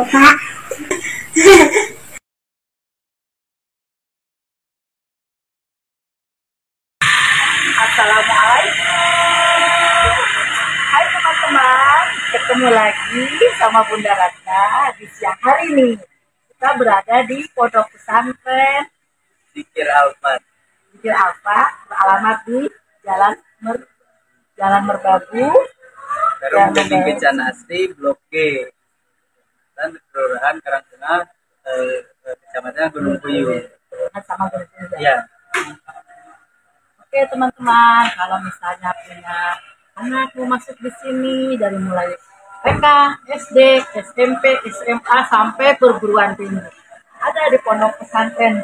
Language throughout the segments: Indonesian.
Bapak. Assalamualaikum. Hai teman-teman, ketemu lagi sama Bunda Ratna di siang hari ini. Kita berada di Pondok Pesantren Zikir Alfa. Zikir Alfa, beralamat di Jalan Merbabu, Karung Gading Kencana Asri, Blok G, dan Kelurahan Karangtengah, Kecamatan Gunung Puyuh. sama Gunung. Ya. Oke teman-teman, kalau misalnya punya anak mau masuk di sini dari mulai TK, SD, SMP, SMA sampai perguruan tinggi, ada di Pondok Pesantren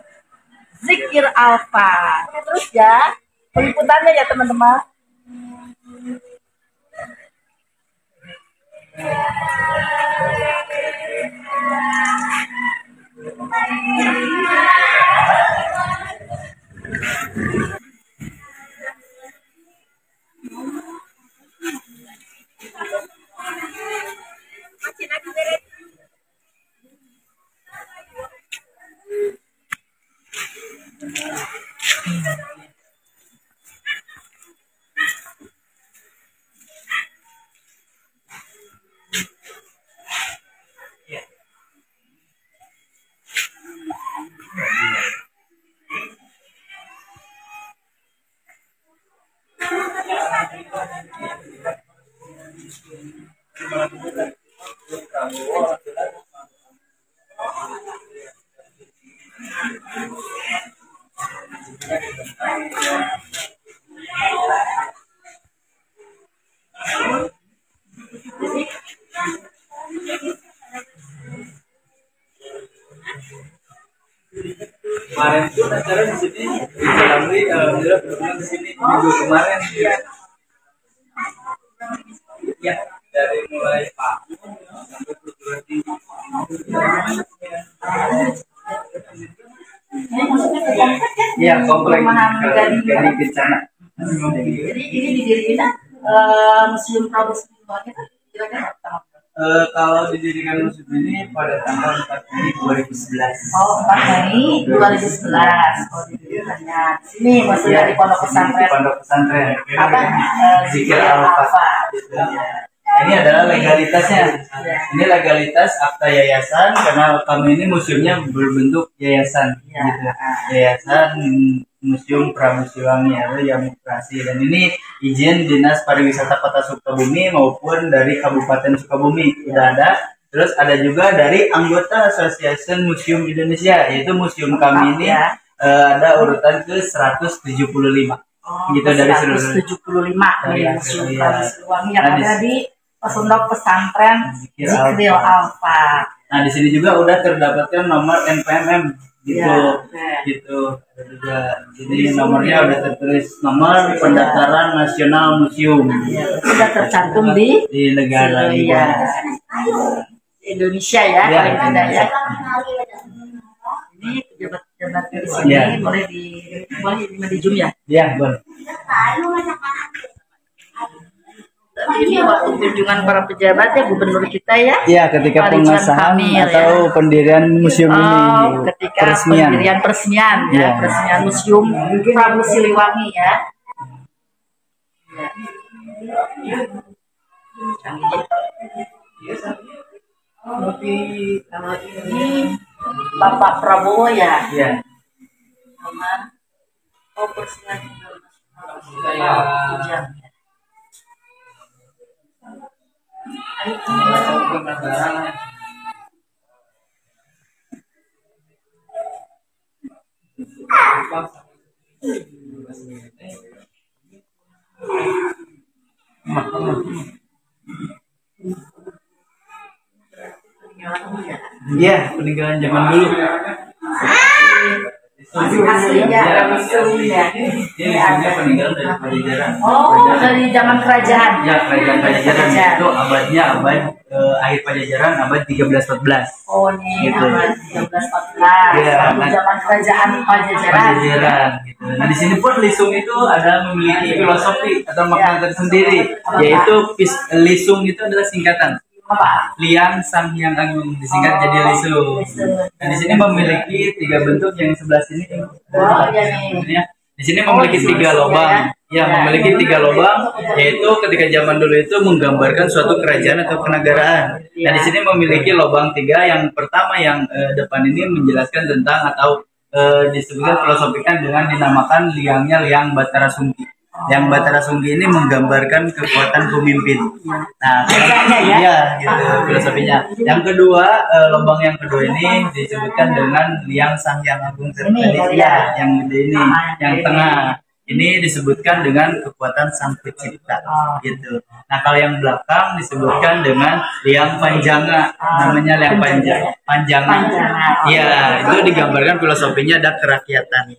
Zikir Alfa. Terus ya, peliputannya ya teman-teman. Kemarin itu acara di sini, di sini minggu kemarin. Ya, dari mulai Pak sampai perguruan tinggi. Ya, komplek Gading Kencana. Jadi ini didirikan Museum Prabu Siliwangi kira-kira tahun. Kalau didirikan museum ini pada tanggal 4 Mei 2011. Oh, 4 Mei 2011. Oh, didirikannya di sini masih dari Pondok Pesantren. Pondok Pesantren. Apa? Zikir Alfa. Nah, ini adalah legalitasnya. Ini legalitas akta yayasan karena kami ini museumnya berbentuk yayasan. Ya. Gitu. Yayasan Museum Prabu Siliwangi yang operasi, dan ini izin Dinas Pariwisata Kota Sukabumi maupun dari Kabupaten Sukabumi udah ada. Terus ada juga dari anggota Association Museum Indonesia, yaitu museum kami ini ada urutan ke 175. Oh, gitu dari seluruh 175 dari Museum Prabu Siliwangi yang Nah, ada di Pondok Pesantren Zikir Alfa. Nah, di sini juga udah terdapatkan nomor NPMM gitu. Ya, gitu. Ada juga jadi nomornya udah tertulis nomor pendaftaran nasional museum. Ya, sudah tercantum di negara Indonesia ya, ya, paling tidak ya. Ini pejabat-pejabat di sini ya. boleh di zoom ya. Ya, boleh. Ini waktu kunjungan para pejabat ya, gubernur kita ya. Iya, ketika pengesahan atau pendirian museum ini. Ketika pendirian peresmian ya, peresmian Museum Prabu Siliwangi ya. Kalau ini Bapak Prabowo ya. Iya. Sama peresmian Iya, peninggalan zaman dulu. Aslinya ya. Ini ada peninggalan dari Pajajaran. Oh, dari zaman kerajaan. Ya, kerajaan Pajajaran itu abadnya akhir Pajajaran abad 13-14. Oh, nih gitu. abad 13-14. Ya, zaman kerajaan Pajajaran. Gitu. Nah, di sini pun lisung itu ada memiliki filosofi atau makna tersendiri, yaitu lisung itu adalah singkatan Apa? Liang Sang Hyang Agung disingkat jadi Lisung. Dan di sini memiliki 3 bentuk yang sebelah sini. Iya. Di sini memiliki 3 lubang. Ya, memiliki 3 lubang, yaitu ketika zaman dulu itu menggambarkan suatu kerajaan atau kenegaraan. Dan di sini memiliki lubang 3. Yang pertama yang depan ini menjelaskan tentang atau disebutkan filosofikan dengan dinamakan liangnya Liang Batara Sungki. Yang Batara Sungki ini menggambarkan kekuatan pemimpin. Nah, iya gitu filosofinya. Yang kedua, lubang yang kedua ini disebutkan dengan Liang Sang Hyang Agung tadi. Ya, yang gede ini, yang tengah. Ini disebutkan dengan kekuatan Sang Pencipta, gitu. Nah, kalau yang belakang disebutkan dengan Liang Panjanga, namanya Liang Panjanga. Iya, itu digambarkan filosofinya ada kerakyatan,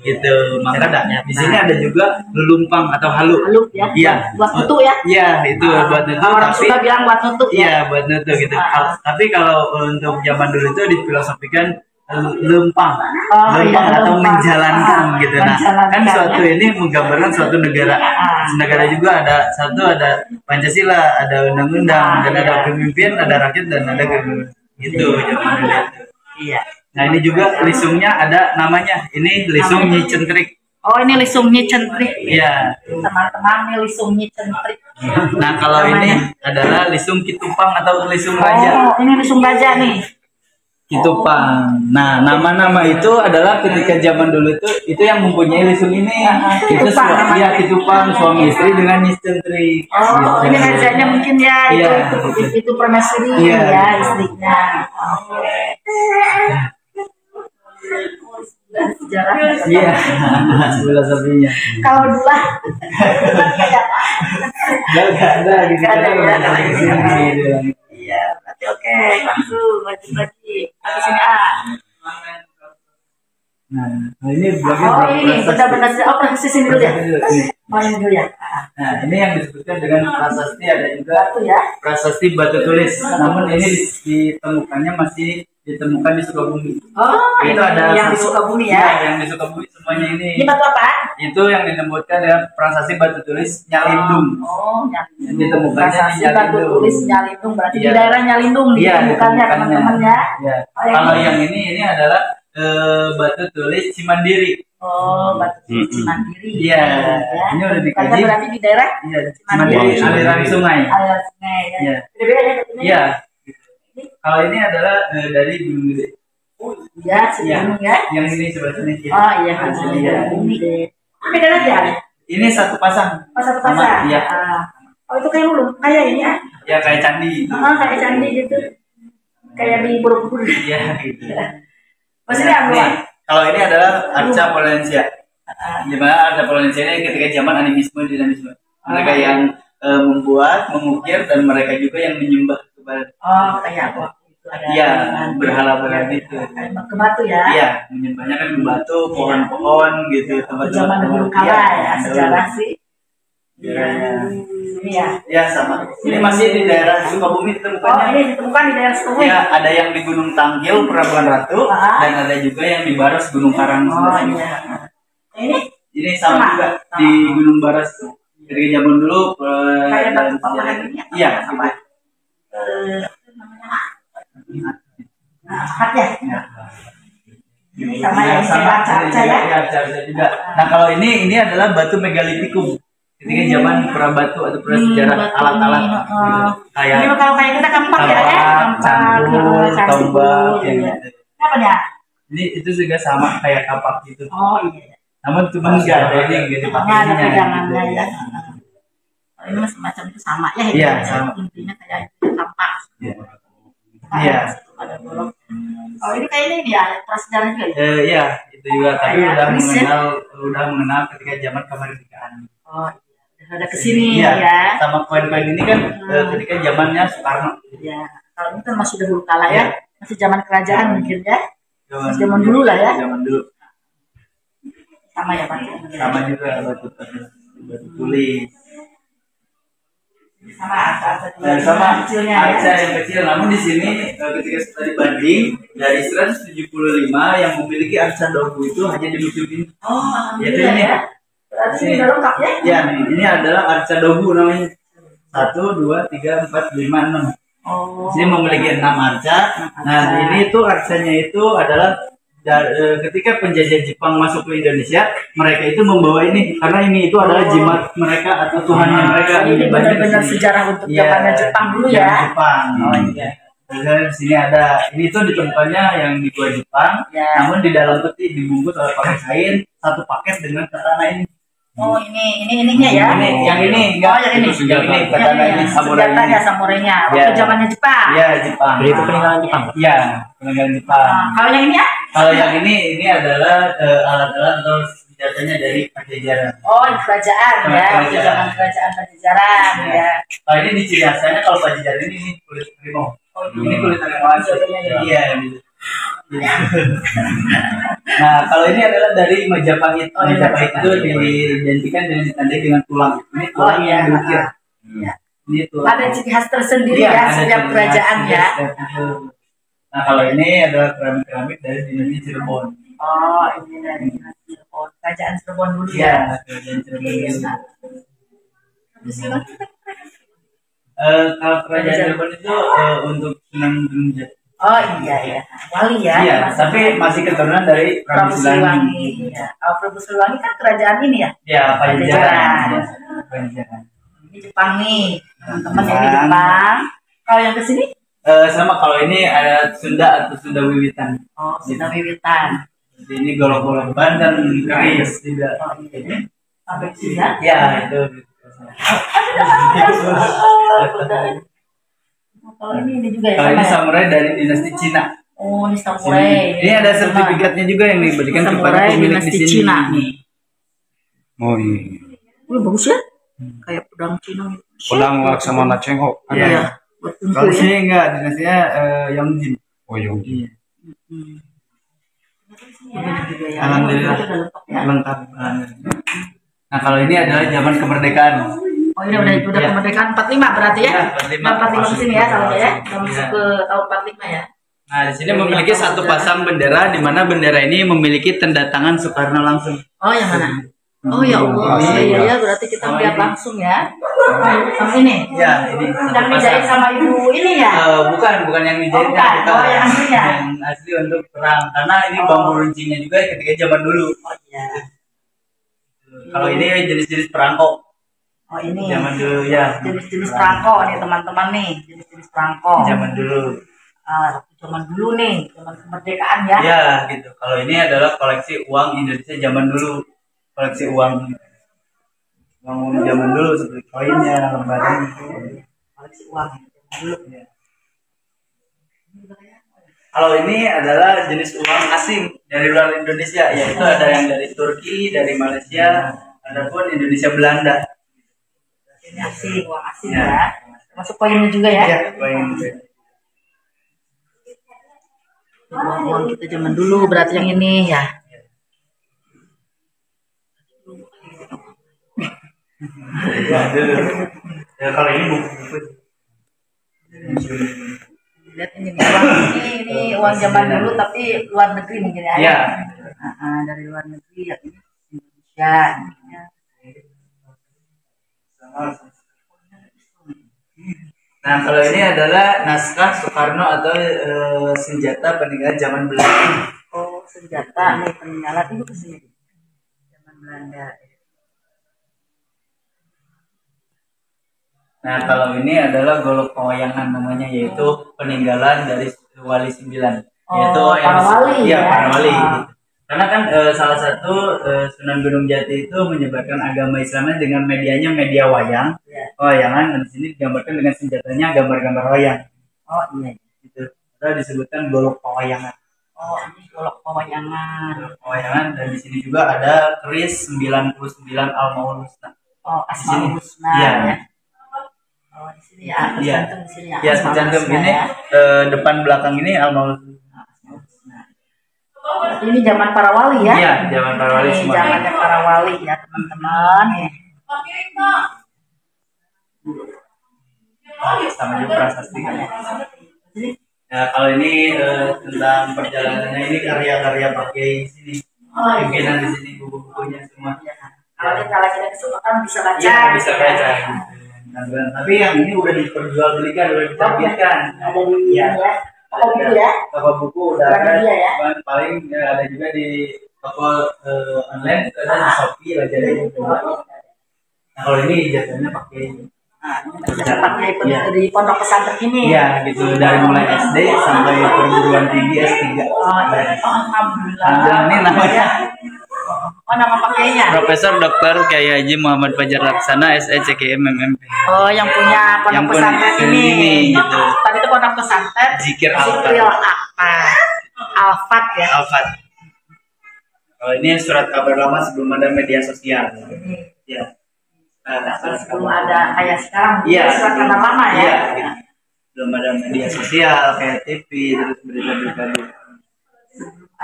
gitu. Maka di sini ada juga lelumpang atau halu. Iya, buat nutu ya. Iya, itu buat nutu. Orang suka bilang buat nutu. Iya, buat nutu gitu. Tapi kalau untuk zaman dulu itu difilosofikan lempang atau menjalankan gitu. Nah, kan suatu ini menggambarkan suatu negara. Negara juga ada Pancasila, ada undang-undang, dan ada pemimpin, ada rakyat, dan ada gitu. Iya. Nah, ini juga lisungnya ada namanya. Ini lisung Nyi Centrik. Oh, ini lisung Nyi Centrik. Iya. Teman-teman, ini lisung Nyi Centrik. Nah, kalau ini adalah lisung Kitupang atau lisung Raja. Oh, ini lisung Raja nih. Kitupang. Nah, nama-nama itu adalah ketika zaman dulu itu yang mempunyai lisung ini. Itu Kitupang, suami istri dengan Nyi Centrik. Oh, ini rajanya mungkin ya. Iya. Itu permaisuri ya istrinya. Sejarah. Iya, filosofinya. Kalau dulu Gak ada gitu. Iya, berarti oke, langsung lanjut lagi. Ke sini A. Nah, ini ini benda-benda sini dulu ya. Oh, ini dulu ya. Nah, ini yang disebutkan dengan prasasti, ada juga prasasti batu tulis. Namun ini ditemukannya masih ditemukan di Sukabumi. Oh, itu ada yang di Sukabumi ya? Yang di Sukabumi semuanya ini. Ini batu apa? Itu yang disebutkan dengan prasasti batu tulis Nyalindung. Oh, Nyalindung. Yang ditemukannya prasasti di Nyalindung. Batu tulis Nyalindung berarti di daerah Nyalindung ditemukannya teman-teman ya. Kalau yang ini adalah batu tulis Cimandiri. Oh, batu tulis Cimandiri. Iya. Ini udah dikaji. Berarti di daerah Cimandiri, aliran sungai. Aliran sungai. Iya. Iya. Kalau ini adalah dari Gunung Gede. Oh iya, sebelumnya ya. Yang ini sebelah sini. Oh iya, ini deh. Beda lagi ya? Ini satu pasang. Oh, satu pasang. Iya. Oh, itu kayak lulu, kayak ini ya? Ya kayak candi. Kayak candi gitu. Kayak di Borobudur. Iya gitu. Maksudnya apa? Kalau ini adalah Arca Polensia. Gimana Arca Polensia ini ketika zaman animisme, dinamisme. Mereka yang membuat, mengukir, dan mereka juga yang menyembah kepada. Oh, kayak apa? Iya, berhala-berhala itu. Ke batu ya? Iya, menyembahnya kan ke batu, pohon-pohon gitu. Zaman dahulu kala ya, sejarah sih. Iya. Ini ya? Iya, sama. Ini masih di daerah Sukabumi ditemukannya. Oh, ini ditemukan di daerah Sukabumi? Iya, ada yang di Gunung Tanggil, Pelabuhan Ratu, dan ada juga yang di Baras, Gunung Karang. Oh, iya. Ini sama juga di Gunung Baras. Dari zaman dulu. Kayak batu papahan ini ya? Iya. Ya. Ini sama yang Arca ya? Juga. Nah, kalau ini adalah batu megalitikum. Ketika zaman prabatu atau prasejarah alat-alat kayak ini kalau kayak kita kampak ya, cangkul, tombak, gitu. Apa ya? Ini itu juga sama kayak kapak gitu. Oh iya. Namun cuma nggak ada ini yang gitu ada pegangannya ya. Ini semacam itu sama ya. Iya, sama. Intinya kayak kampak. Iya. Oh ini kayak ini ya prasejarah juga ya? Iya, itu juga. Tapi udah mengenal ketika zaman kemerdekaan. Oh iya, ada kesini ya. Sama koin-koin ini kan ketika zamannya Soekarno. Iya. Kalau ini kan masih dahulu kala ya, masih zaman kerajaan mungkin ya. Zaman dulu lah ya. Zaman dulu. Sama ya Pak. Sama juga batu tulis. Sama Arca yang kecil. Namun di sini ketika setelah dibanding dari 175 yang memiliki Arca Dogu itu hanya di museum ini. Oh, ya ini ya. Berarti ini udah lengkap ya? Ya, ini adalah Arca Dogu namanya. 1, 2, 3, 4, 5, 6. Oh. Sini memiliki 6 arca. Nah, ini tuh arcanya itu adalah ketika penjajah Jepang masuk ke Indonesia, mereka itu membawa ini karena ini itu adalah jimat mereka atau Tuhannya mereka. Ini benar-benar sejarah untuk zamannya Jepang dulu ya. Jepang. Oh iya. Dan di sini ada ini tuh ditemukannya yang di gua Jepang, namun di dalam peti dibungkus oleh pakai kain, satu paket dengan katana ini. Oh ininya ya. Yang ini enggak. Oh yang ini. Yang ini katana ini samurai. Senjatanya samurainya. Waktu zamannya Jepang. Iya Jepang. Jadi itu peninggalan Jepang. Iya peninggalan Jepang. Kalau yang ini ya? Kalau yang ini adalah alat-alat atau senjatanya dari Pajajaran. Oh kerajaan ya. Waktu zaman kerajaan Pajajaran ya. Kalau ini di ciri khasnya kalau Pajajaran ini kulit harimau. Ini kulit harimau asli. Iya. Nah, kalau ini adalah dari Majapahit. Majapahit itu diidentikan dan ditandai dengan tulang. Ini tulang yang diukir. Ini tulang. Ada ciri khas tersendiri ya setiap kerajaan ya. Nah, kalau ini adalah keramik dari dinasti Cirebon. Oh, ini dari dinasti Cirebon. Kerajaan Cirebon dulu ya. Iya, kerajaan Cirebon dulu. Kalau kerajaan Cirebon itu untuk Sunan Gunung Jati. Oh iya, wali ya. Iya, tapi masih keturunan dari Prabu Siliwangi. Ya. Oh, Prabu Siliwangi kan kerajaan ini ya? Ya, Pajajaran. Ini Jepang nih, teman-teman yang di Jepang. Kalau yang ke sini? Sama kalau ini ada Sunda atau Sunda Wiwitan. Oh, Sunda Wiwitan. Jadi ini golok-golok ban dan keris tidak. Oh, ini sampai sini ya? Ya, itu. Kalau ini juga ya. Kalau ini samurai dari dinasti Cina. Oh, ini samurai. Ini ada sertifikatnya juga yang diberikan kepada pemilik di sini. Cina. Oh iya. Wih, bagus ya? Kayak pedang Cina. Pedang Laksamana Cengho. Iya. Kalau di sini enggak, dinastinya Yongjin. Oh iya. Alhamdulillah lengkap. Nah, kalau ini adalah zaman kemerdekaan. Oh ini udah kemerdekaan 45 berarti ya? 45 di sini ya kalau ya. Kita masuk ke tahun 45 ya. Nah, di sini memiliki satu pasang bendera di mana bendera ini memiliki tanda tangan Soekarno langsung. Oh, yang mana? Oh ya Allah. Iya, berarti kita lihat langsung ya. Sama ini. Ya, ini yang dijahit sama ibu ini ya? Bukan yang dijahit. Oh, yang aslinya. Yang asli untuk perang. Karena ini bambu runcinya juga ketika zaman dulu. Oh iya. Kalau ini jenis-jenis perangko. Oh ini. Zaman dulu ya. Jenis-jenis perangko nih teman-teman nih. Jenis-jenis perangko. Zaman dulu. Zaman dulu nih, zaman kemerdekaan ya. Ya, gitu. Kalau ini adalah koleksi uang Indonesia zaman dulu. Koleksi uang zaman dulu seperti koinnya, lembaran gitu. Koleksi uang dulu. Ya. Kalau ini adalah jenis uang asing dari luar Indonesia, yaitu ada yang dari Turki, dari Malaysia, adapun Indonesia Belanda. Ini asing, uang asing ya. Masuk koinnya juga ya. Iya, koin. Uang kita zaman dulu berarti yang ini ya. Ya, dulu. Ya, kalau ini buku. Lihat ini uang zaman dulu tapi luar negeri mungkin ya. Iya. Dari luar negeri ya ini Indonesia. Nah, kalau ini adalah naskah Soekarno atau senjata peninggalan zaman Belanda. Oh, senjata nih peninggalan itu kesini. Zaman Belanda. Nah, kalau ini adalah golok pewayangan namanya, yaitu peninggalan dari Wali 9. Yaitu para wali ya. Para wali. Karena kan salah satu Sunan Gunung Jati itu menyebarkan agama Islamnya dengan medianya media wayang. Wayangan, dan di sini digambarkan dengan senjatanya gambar-gambar wayang. Oh iya. Itu disebutkan golok pewayangan. Oh, ini golok pewayangan. Pewayangan, dan di sini juga ada keris 99 Al-Maul Husna. Oh, Asmaul Husna ya. Oh, di sini ya. Tercantum di sini ya. Ya, tercantum ini depan belakang ini Al-Maul Husna. Ini zaman para wali ya? Iya, zaman para wali semua. Zamannya para wali ya, teman-teman. Sama juga prasasti. Ya, kalau ini tentang perjalanannya, ini karya-karya pakai sini. Pimpinan di sini, buku-bukunya semua. Kalau kita lagi ada kesempatan bisa baca. Iya, bisa baca. penampilan. Tapi yang ini udah diperjualbelikan, udah diterbitkan. Ada di ya. ya. Toko buku ya. Toko buku udah Bukan ada. dia ya. Paling ada juga di toko online, itu ada di Shopee, Lazada gitu. Nah, kalau ini ijazahnya pakai Bisa pakai di pondok pesantren ini. iya gitu, dari mulai SD sampai perguruan tinggi S3. Alhamdulillah. Ini namanya Oh, nama pakainya. Profesor Dr. Kiai Haji Muhammad Fajar Laksana SECKM MMP. Oh, yang punya pondok pesantren ini. Gitu. Tadi itu pondok pesantren Zikir Zikril Alfat ya. Alfat. Oh, ini surat kabar lama sebelum ada media sosial. Ya. Sebelum ada kayak sekarang. Iya. Surat kabar lama ya. Iya. Gitu. Belum ada media sosial kayak TV terus berita-berita.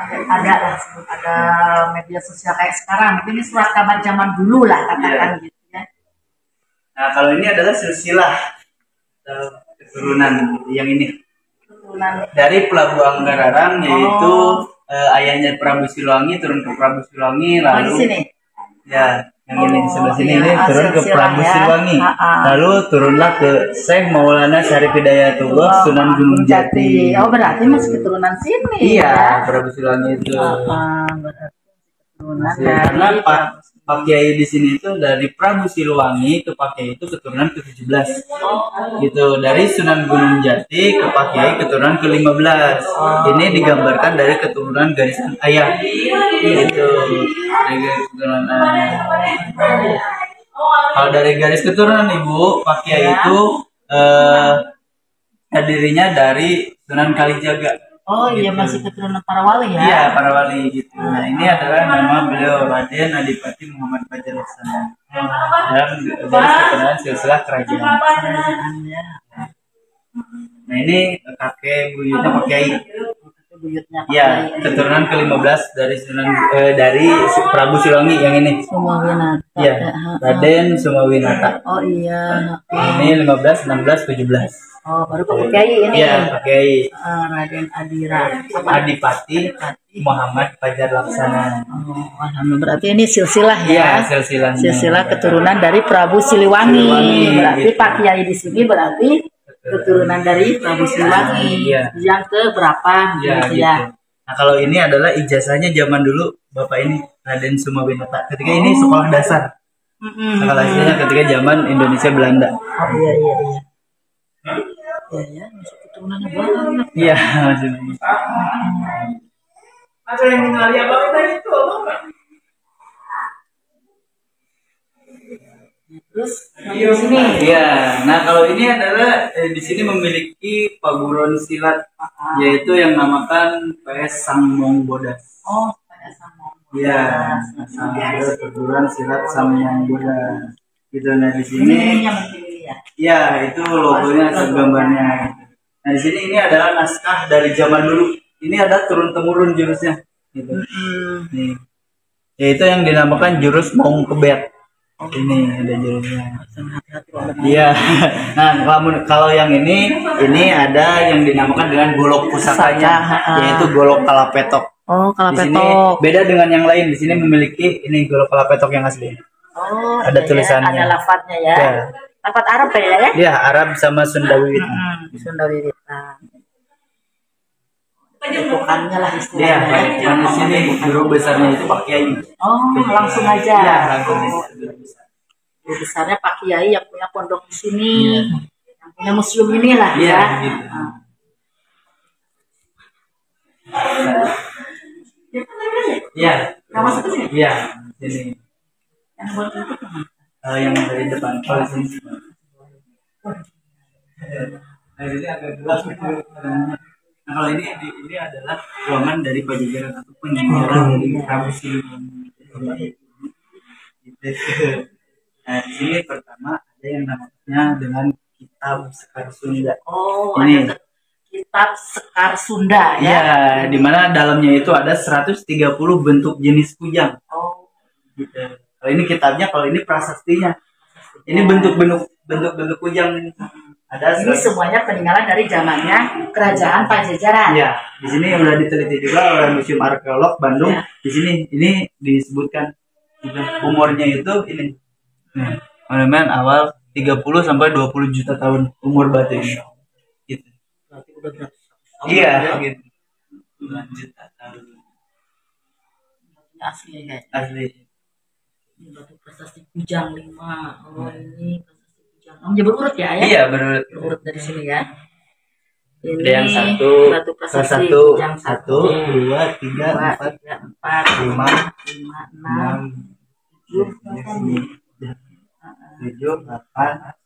Ada lah, sebelum ada media sosial kayak sekarang. Ini surat kabar zaman dulu lah katakan gitu ya. Nah, kalau ini adalah silsilah keturunan yang ini. Dari Pelabuhan Gararang, yaitu ayahnya Prabu Siliwangi turun ke Prabu Siliwangi, lalu di sini. Ya, yang ini di sebelah sini ini turun ke silsilah Prabu ya. Siliwangi. Lalu turunlah ke Syekh Maulana Syarif Hidayatullah Sunan Gunung Jati. Oh, berarti masih keturunan sini. Iya, ya? Prabu Siliwangi itu. Berarti keturunan Karena dari Pak Kiai di sini itu dari Prabu Siliwangi ke Pak Kiai itu keturunan ke-17. Gitu, dari Sunan Gunung Jati ke Pak Kiai keturunan ke-15. Ini digambarkan dari keturunan garisan ayah. Gitu. Dari keturunan ayah. Kalau dari garis keturunan Ibu, Pak Kiai itu terdirinya dari Sunan Kalijaga. Oh iya, masih keturunan para wali ya. Iya, para wali gitu. Nah, ini adalah nama beliau Raden Adipati Muhammad Fajar Laksana. Dan garis keturunan silsilah kerajaan. Nah, ini kakek buyutnya Pak Kiai. Buyutnya Pak Iya, Kiai. keturunan ke-15 dari dari Prabu Siliwangi yang ini. Sumawinata. Iya, Raden Sumawinata. Oh iya. Ini 15, 16, 17. Oh, baru Pak Kiai ini. Iya, Pak Kiai. Raden Adira. Adipati Muhammad Fajar Laksana. Oh, alhamdulillah. Berarti ini silsilah Iya, ya. silsilahnya. Silsilah keturunan dari Prabu Siliwangi. Siliwangi, Berarti gitu. Pak Kiai di sini berarti keturunan dari Prabu Siliwangi. Iya. Yang ke berapa? Iya, gitu gitu. ya. Nah, kalau ini adalah ijazahnya zaman dulu Bapak ini Raden Sumawinata. Ketika ini sekolah dasar. Sekolah dasarnya ketika zaman Indonesia Belanda. Oh iya iya iya. Iya ya, masih keturunannya banyak. Iya, maksudnya. Ada yang mengenali Abang itu? Terus di sini. Iya. Nah, kalau ini adalah di sini memiliki paguron silat, yaitu yang namakan PS Sang Mongbodas. Oh, kayak sama. Iya, paguron silat Sang Mongbodas. Gitu. Nah, di sini Ini yang penting ya. ya, itu logonya atau gambarnya. Nah, di sini ini adalah naskah dari zaman dulu. Ini ada turun temurun jurusnya. Gitu. Nih. Yaitu yang dinamakan jurus Maung Kebet. Ini ada jurusnya. Iya. Nah, kalau yang ini ada yang dinamakan dengan golok pusakanya, yaitu golok kalapetok. Oh, Di sini kalapetok. beda dengan yang lain. Di sini memiliki ini golok kalapetok yang asli. Oh, Ada iya, tulisannya. ada lafadznya ya. Ya. Lafadz Arab ya? Iya, Arab sama Sunda Wiwit. Sunda Wiwitan. Bentukannya lah Iya, istilahnya. dan di sini guru besarnya itu Pak Kiai. Oh, langsung aja. Iya, langsung. Guru besarnya Pak Kiai yang punya pondok di sini, yang punya museum inilah Iya, ya. gitu. Iya. Yang masuk ke sini? Iya, sini. Yang buat itu kemana? Yang dari depan. Oh, sini. Nah, ini agak gelap. Nah, kalau ini adalah ruangan dari Pajajaran atau penjara dari Prabu Siliwangi. Nah, di sini pertama ada yang namanya dengan Kitab Sekar Sunda. Oh, Ini. ada Kitab Sekar Sunda ya. Ya, di mana dalamnya itu ada 130 bentuk jenis kujang. Oh, Gitu. Kalau ini kitabnya, kalau ini prasastinya. Ini bentuk-bentuk kujang ini. Ada ini semuanya peninggalan dari zamannya Kerajaan Pajajaran. ya, di sini udah diteliti juga oleh Museum Arkeolog Bandung. Ya. Di sini ini disebutkan gitu, umurnya itu ini. Monumen awal 30 sampai 20 juta tahun umur batu ini. Gitu. Berarti udah berapa? Iya, gitu. Puluhan juta tahun. Batunya asli ya guys. Asli. Ini batu prestasi Kujang 5. Oh ini prestasi Kujang. Jadi berurut ya ya? Iya, berurut. Berurut dari sini ya. Ini Ada yang satu, batu prestasi satu, Kujang 1, 2, 3, 4, 4, 5, 5, 6, 7, 8,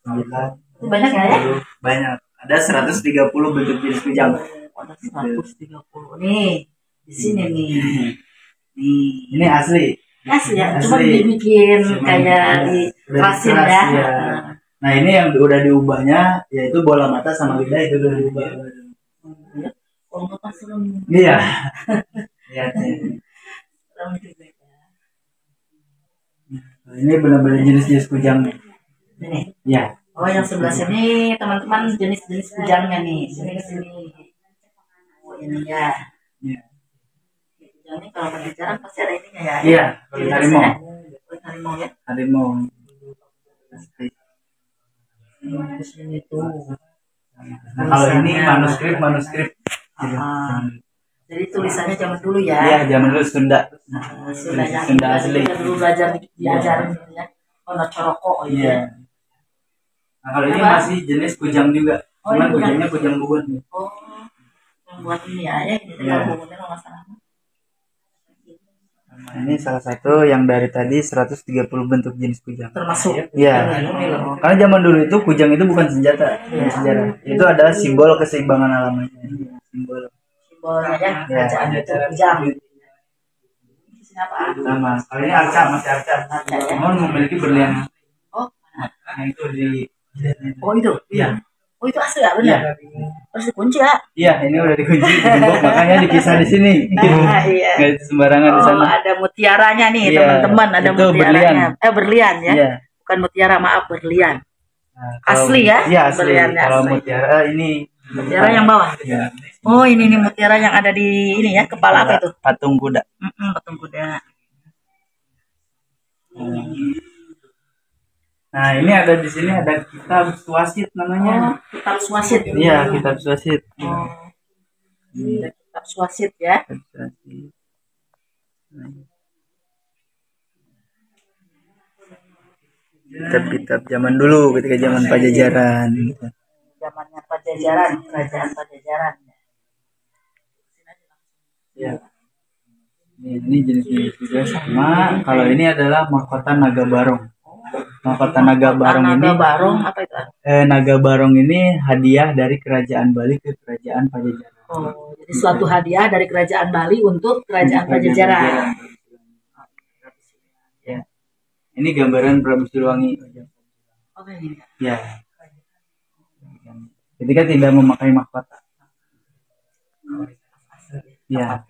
9, itu banyak ya ya? 10. Banyak. Ada 130 bentuk jenis kujang. Ada 130 nih di sini nih. Nih. Ini asli. Asli ya, cuma Asli. dibikin Cuman kayak di udah rasin dikeras, ya. ya. Nah ini yang udah diubahnya yaitu bola mata sama lidah itu udah diubah. Oh, nggak pas serem. Iya. Iya. Serem juga ya. Nah, ini benar-benar jenis-jenis kujang nih. Ini. Ya. Oh, yang sebelah sini teman-teman jenis-jenis kujangnya nih. Sini ke sini. Oh, ini ya. Iya. Kujang ini kalau berbicara pasti ada ininya ya. Iya, kulit harimau. Kulit harimau ya. Harimau. Di sini tuh. Nah, kalau ini manuskrip. Jadi tulisannya zaman dulu ya. Iya, zaman dulu Sunda. Sunda yang Sunda asli. kita dulu belajar diajarin gitu ya. Oh, Coroko gitu ya. Iya. Nah, kalau ini Apa? masih jenis kujang juga. Oh, Cuman ini kujang. kujangnya kujang bubun. Oh, yang buat ini ya, ya ini Iya. kalau bumbunya kalau nggak salah. Nah, ini salah satu yang dari tadi 130 bentuk jenis kujang. Termasuk. Iya. Ini loh. Karena zaman dulu itu kujang itu bukan senjata, bukan sejarah. Itu adalah simbol keseimbangan alamnya. Simbol. Simbolnya ya, Iya. kerajaan itu kujang. Di sini apa? Sama. Kalau ini arca, masih arca. Arca, ya. Namun memiliki berlian. Oh, Nah, itu di. oh itu. Iya. Oh itu asli ya benar. Harus dikunci ya. Iya, ini udah dikunci, digembok, makanya dipisah di sini. Ah, iya. Nggak sembarangan di Oh, sana. ada mutiaranya nih Iya, teman-teman, ada itu mutiaranya. Berlian ya. Iya. Bukan mutiara, maaf, berlian. Nah, kalau- Asli ya? Iya, asli. Berliannya Kalau asli. mutiara ini Mutiara yang bawah. Iya. Oh, ini nih mutiara yang ada di ini ya, kepala apa itu? Patung kuda. Patung kuda. Nah, ini ada di sini ada kitab Swasit namanya. Kitab Swasit. Iya, kitab Swasit. Oh. Ini kitab Swasit ya. Kitab Swasit. Kitab-kitab zaman dulu ketika zaman Pajajaran gitu. Zamannya Pajajaran, kerajaan Pajajaran. Ya. Ini jenis-jenis juga sama. Kalau ini adalah mahkota naga barong. Mahkota naga barong ini. Naga Barong apa itu? Naga barong ini hadiah dari kerajaan Bali ke kerajaan Pajajaran. Oh, jadi suatu hadiah dari kerajaan Bali untuk kerajaan Pajajaran. Ya. Ini gambaran Prabu Siliwangi. Oh, ini. Ya. Ketika tidak memakai mahkota. Ya.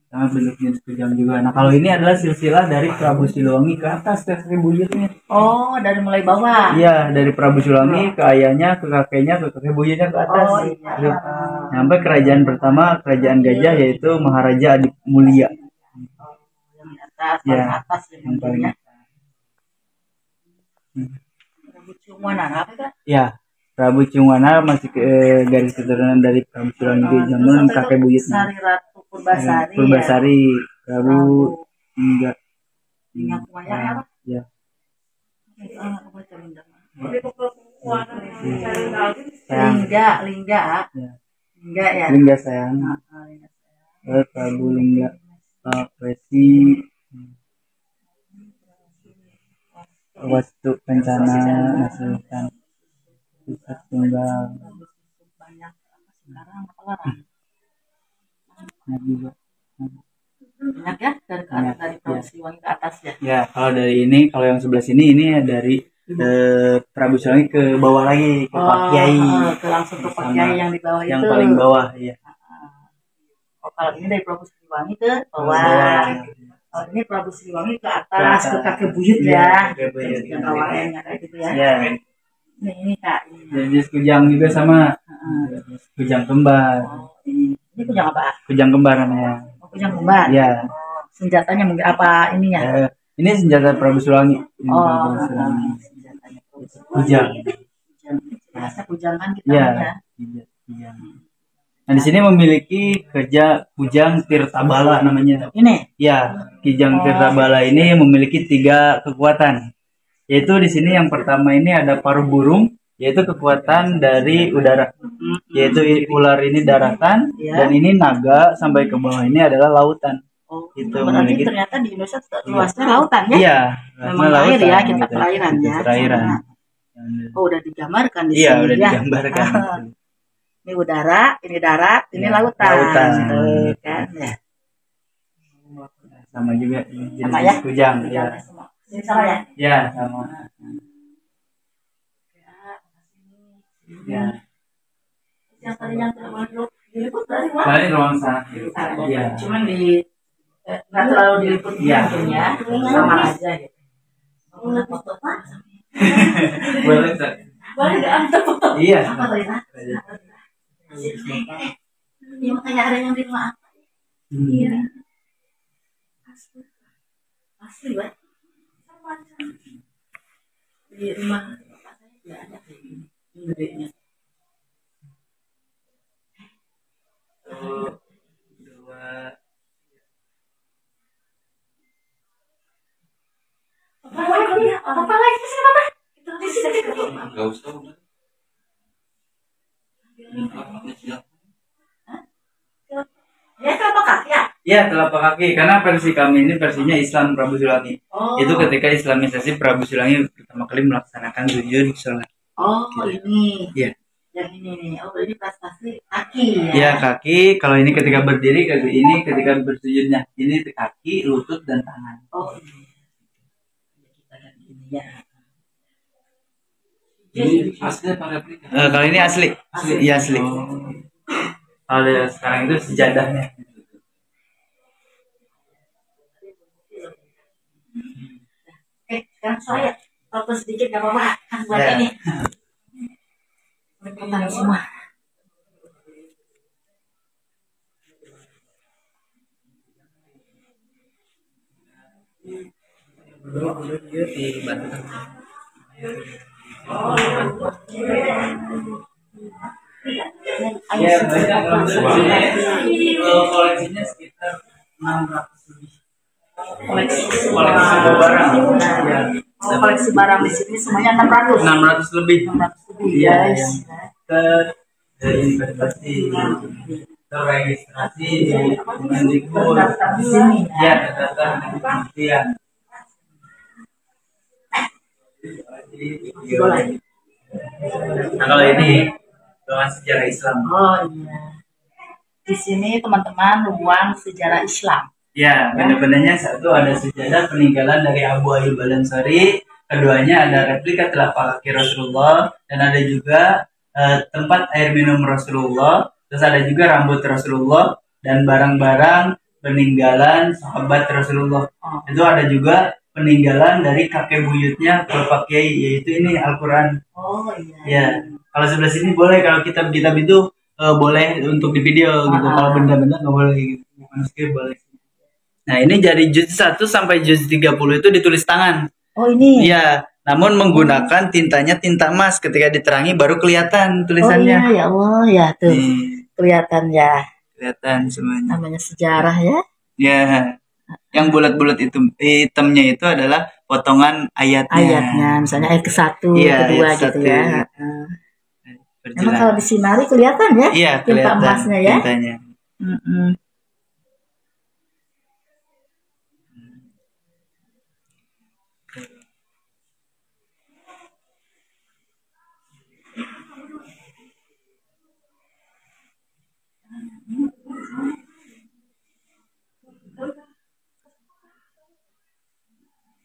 Sama bentuk jenis kujang juga. Nah, kalau ini adalah silsilah dari Prabu Siliwangi ke atas ke kakek buyutnya. Oh, dari mulai bawah. Iya, dari Prabu Siliwangi ke ayahnya, ke kakeknya, ke kakek buyutnya ke atas. Oh, iya. Gitu. Sampai kerajaan pertama, kerajaan gajah yaitu Maharaja Adik Mulia. Yang di atas, Ya, paling atas yang paling ya. atas. Prabu Ciumanan apa itu? Ya, Prabu Ciungwana masih ke garis keturunan dari Prabu Siliwangi zaman kakek buyutnya. Sari Ratu Purbasari. Purbasari, Prabu enggak. Minyak wayang apa? Ya. Aku baca Lingga. Sayang. Lingga. Ya. Lingga ya. Lingga sayang. Prabu Lingga. Resi. Wastu Kencana Nasultan. Pusat Tunggal. Banyak sekarang apa larang? Nah, juga. Banyak ya dari ke atas, dari Prabu Siliwangi ke atas ya. Ya, kalau dari ini, kalau yang sebelah sini ini dari Prabu Siliwangi ke bawah lagi ke Pak Kiai. Ke langsung ke Pak Kiai yang di bawah Yang itu. paling bawah, iya. Oh, kalau ini dari Prabu Siliwangi ke bawah. Oh, ini Prabu Siliwangi ke atas, ke kakek buyut ya. Kakek buyut. Yang kawannya kayak gitu ya. Ya. Ini Kak. Ini. Jenis kujang juga sama. Kujang kembar. Oh, ini kujang apa? Kujang kembar namanya. Oh, kujang kembar. Ya. Senjatanya mungkin apa ininya? Ini senjata Prabu Siliwangi. Ini Oh, Prabu Siliwangi. senjatanya. Kujang. Biasa kujangan kita Iya. ya. Kujang. Nah, di sini memiliki Kujang Tirtabala namanya. Ini. Ya, Kijang Tirtabala ini memiliki 3 kekuatan. Yaitu di sini yang pertama ini ada paruh burung, yaitu kekuatan dari udara. Yaitu ular ini daratan, Ya. dan ini naga sampai ke bawah ini adalah lautan. Oh, Itu berarti memiliki- ternyata di Indonesia luasnya lautan ya? Iya, Memang air ya, kita perairan Gitu, ya. perairan. Oh, udah digambarkan di Iya, sini udah ya. digambarkan. Ini udara, ini darat, ini Ya, lautan. lautan. Tuh, kan ya. Sama juga jenis Sama ya? kujang. Ya, Ini sama ya? ya sama. Ya. Yang tadi yang diliput dari mana? Balik ruang sakit. Iya. Cuman nggak terlalu diliput Iya. mungkin ya, sama aja gitu. Boleh foto Pak? Boleh, Sir. Boleh nggak ambil foto? Iya. Apa tadi Pak? Iya makanya ada yang di rumah apa? Iya. Asli. Asli Pak. Di rumah bapak saya nggak ada kayak gini. Ini gedenya. Satu, dua. Apa lagi sih Papa? Kita di sini. Gak usah. Ya telapak kaki ya? Iya, telapak kaki. Karena versi kami ini versinya Islam Prabu Siliwangi. Oh. Itu ketika Islamisasi Prabu Siliwangi pertama kali melaksanakan sujud sholat. Oh, ini. Iya. Yang ini nih. Oh, ini prestasi kaki ya. Iya, kaki. Kalau ini ketika berdiri, kaki ini ketika bersujudnya. Ini kaki, lutut, dan tangan. Oh, ini. Kita lihat ini ya. Ini asli apa replika? Kalau ini asli. Iya, asli. Kalau sekarang itu sejadahnya. Sekarang saya foto sedikit gak apa-apa kan buat Ya. ini. Berputar semua. Di Banten. Ayo Ya, sebentar. koleksinya sekitar 600 lebih. Koleksi Koleksi barang. Ya, koleksi barang di sini semuanya 600. 600 lebih. 600 lebih Iya, guys. yang terinvestasi, terregistrasi di Kemendikbud. Terdaftar di sini Ya, ya. terdaftar di kementerian. Boleh. Nah, kalau ini ruangan sejarah Islam. Oh iya. Di sini teman-teman ruang sejarah Islam. Ya, benda-bendanya satu ada sejadah peninggalan dari Abu Ayyub Al-Ansari, keduanya ada replika telapak kaki Rasulullah, dan ada juga tempat air minum Rasulullah, terus ada juga rambut Rasulullah dan barang-barang peninggalan sahabat Rasulullah. Oh. Itu ada juga peninggalan dari kakek buyutnya Bapak Kiai, yaitu ini Al-Quran. Oh iya. Ya, kalau sebelah sini boleh, kalau kitab-kitab itu boleh untuk di video gitu. Ah. Kalau benda-benda nggak boleh gitu. Manuskrip boleh. Nah, ini dari juz 1 sampai juz 30 itu ditulis tangan. Oh ini. Iya, namun menggunakan tintanya tinta emas. Ketika diterangi baru kelihatan Oh iya tulisannya. ya Allah ya tuh. Nih, Kelihatan ya. kelihatan semuanya. Namanya sejarah ya. Ya. Yang bulat-bulat itu hitamnya itu adalah potongan ayatnya. Ayatnya misalnya ayat ke-1, Iya, kedua ayat gitu 1. ya. Emang kalau disinari kelihatan ya? Iya, tinta kelihatan emasnya ya. tintanya. Mm-mm.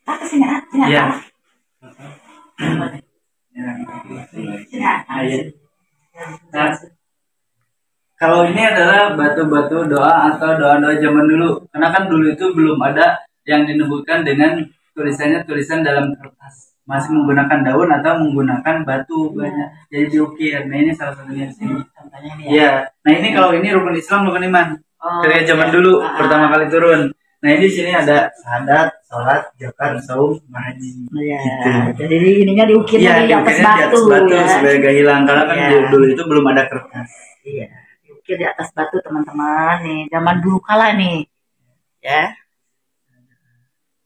Sini, sini. Iya. Sini. Ayat. Nah, kalau ini adalah batu-batu doa atau doa-doa zaman dulu. Karena kan dulu itu belum ada yang dinebutkan dengan tulisannya tulisan dalam kertas. Masih menggunakan daun atau menggunakan batu banyak. Jadi diukir. Nah, ini salah satunya di sini. Contohnya ini ya. Iya. Nah, ini kalau ini rukun Islam, rukun iman. Oh, Ketika zaman iya. dulu Ah. pertama kali turun. Nah ini di sini ada syahadat, sholat, zakat, saum, haji. Iya. Gitu. Jadi ininya diukirnya di atas diukirnya batu, ya. supaya gak hilang karena kan Iya. dulu itu belum ada kertas. Iya, diukir di atas batu teman-teman nih, zaman dulu kala nih, ya.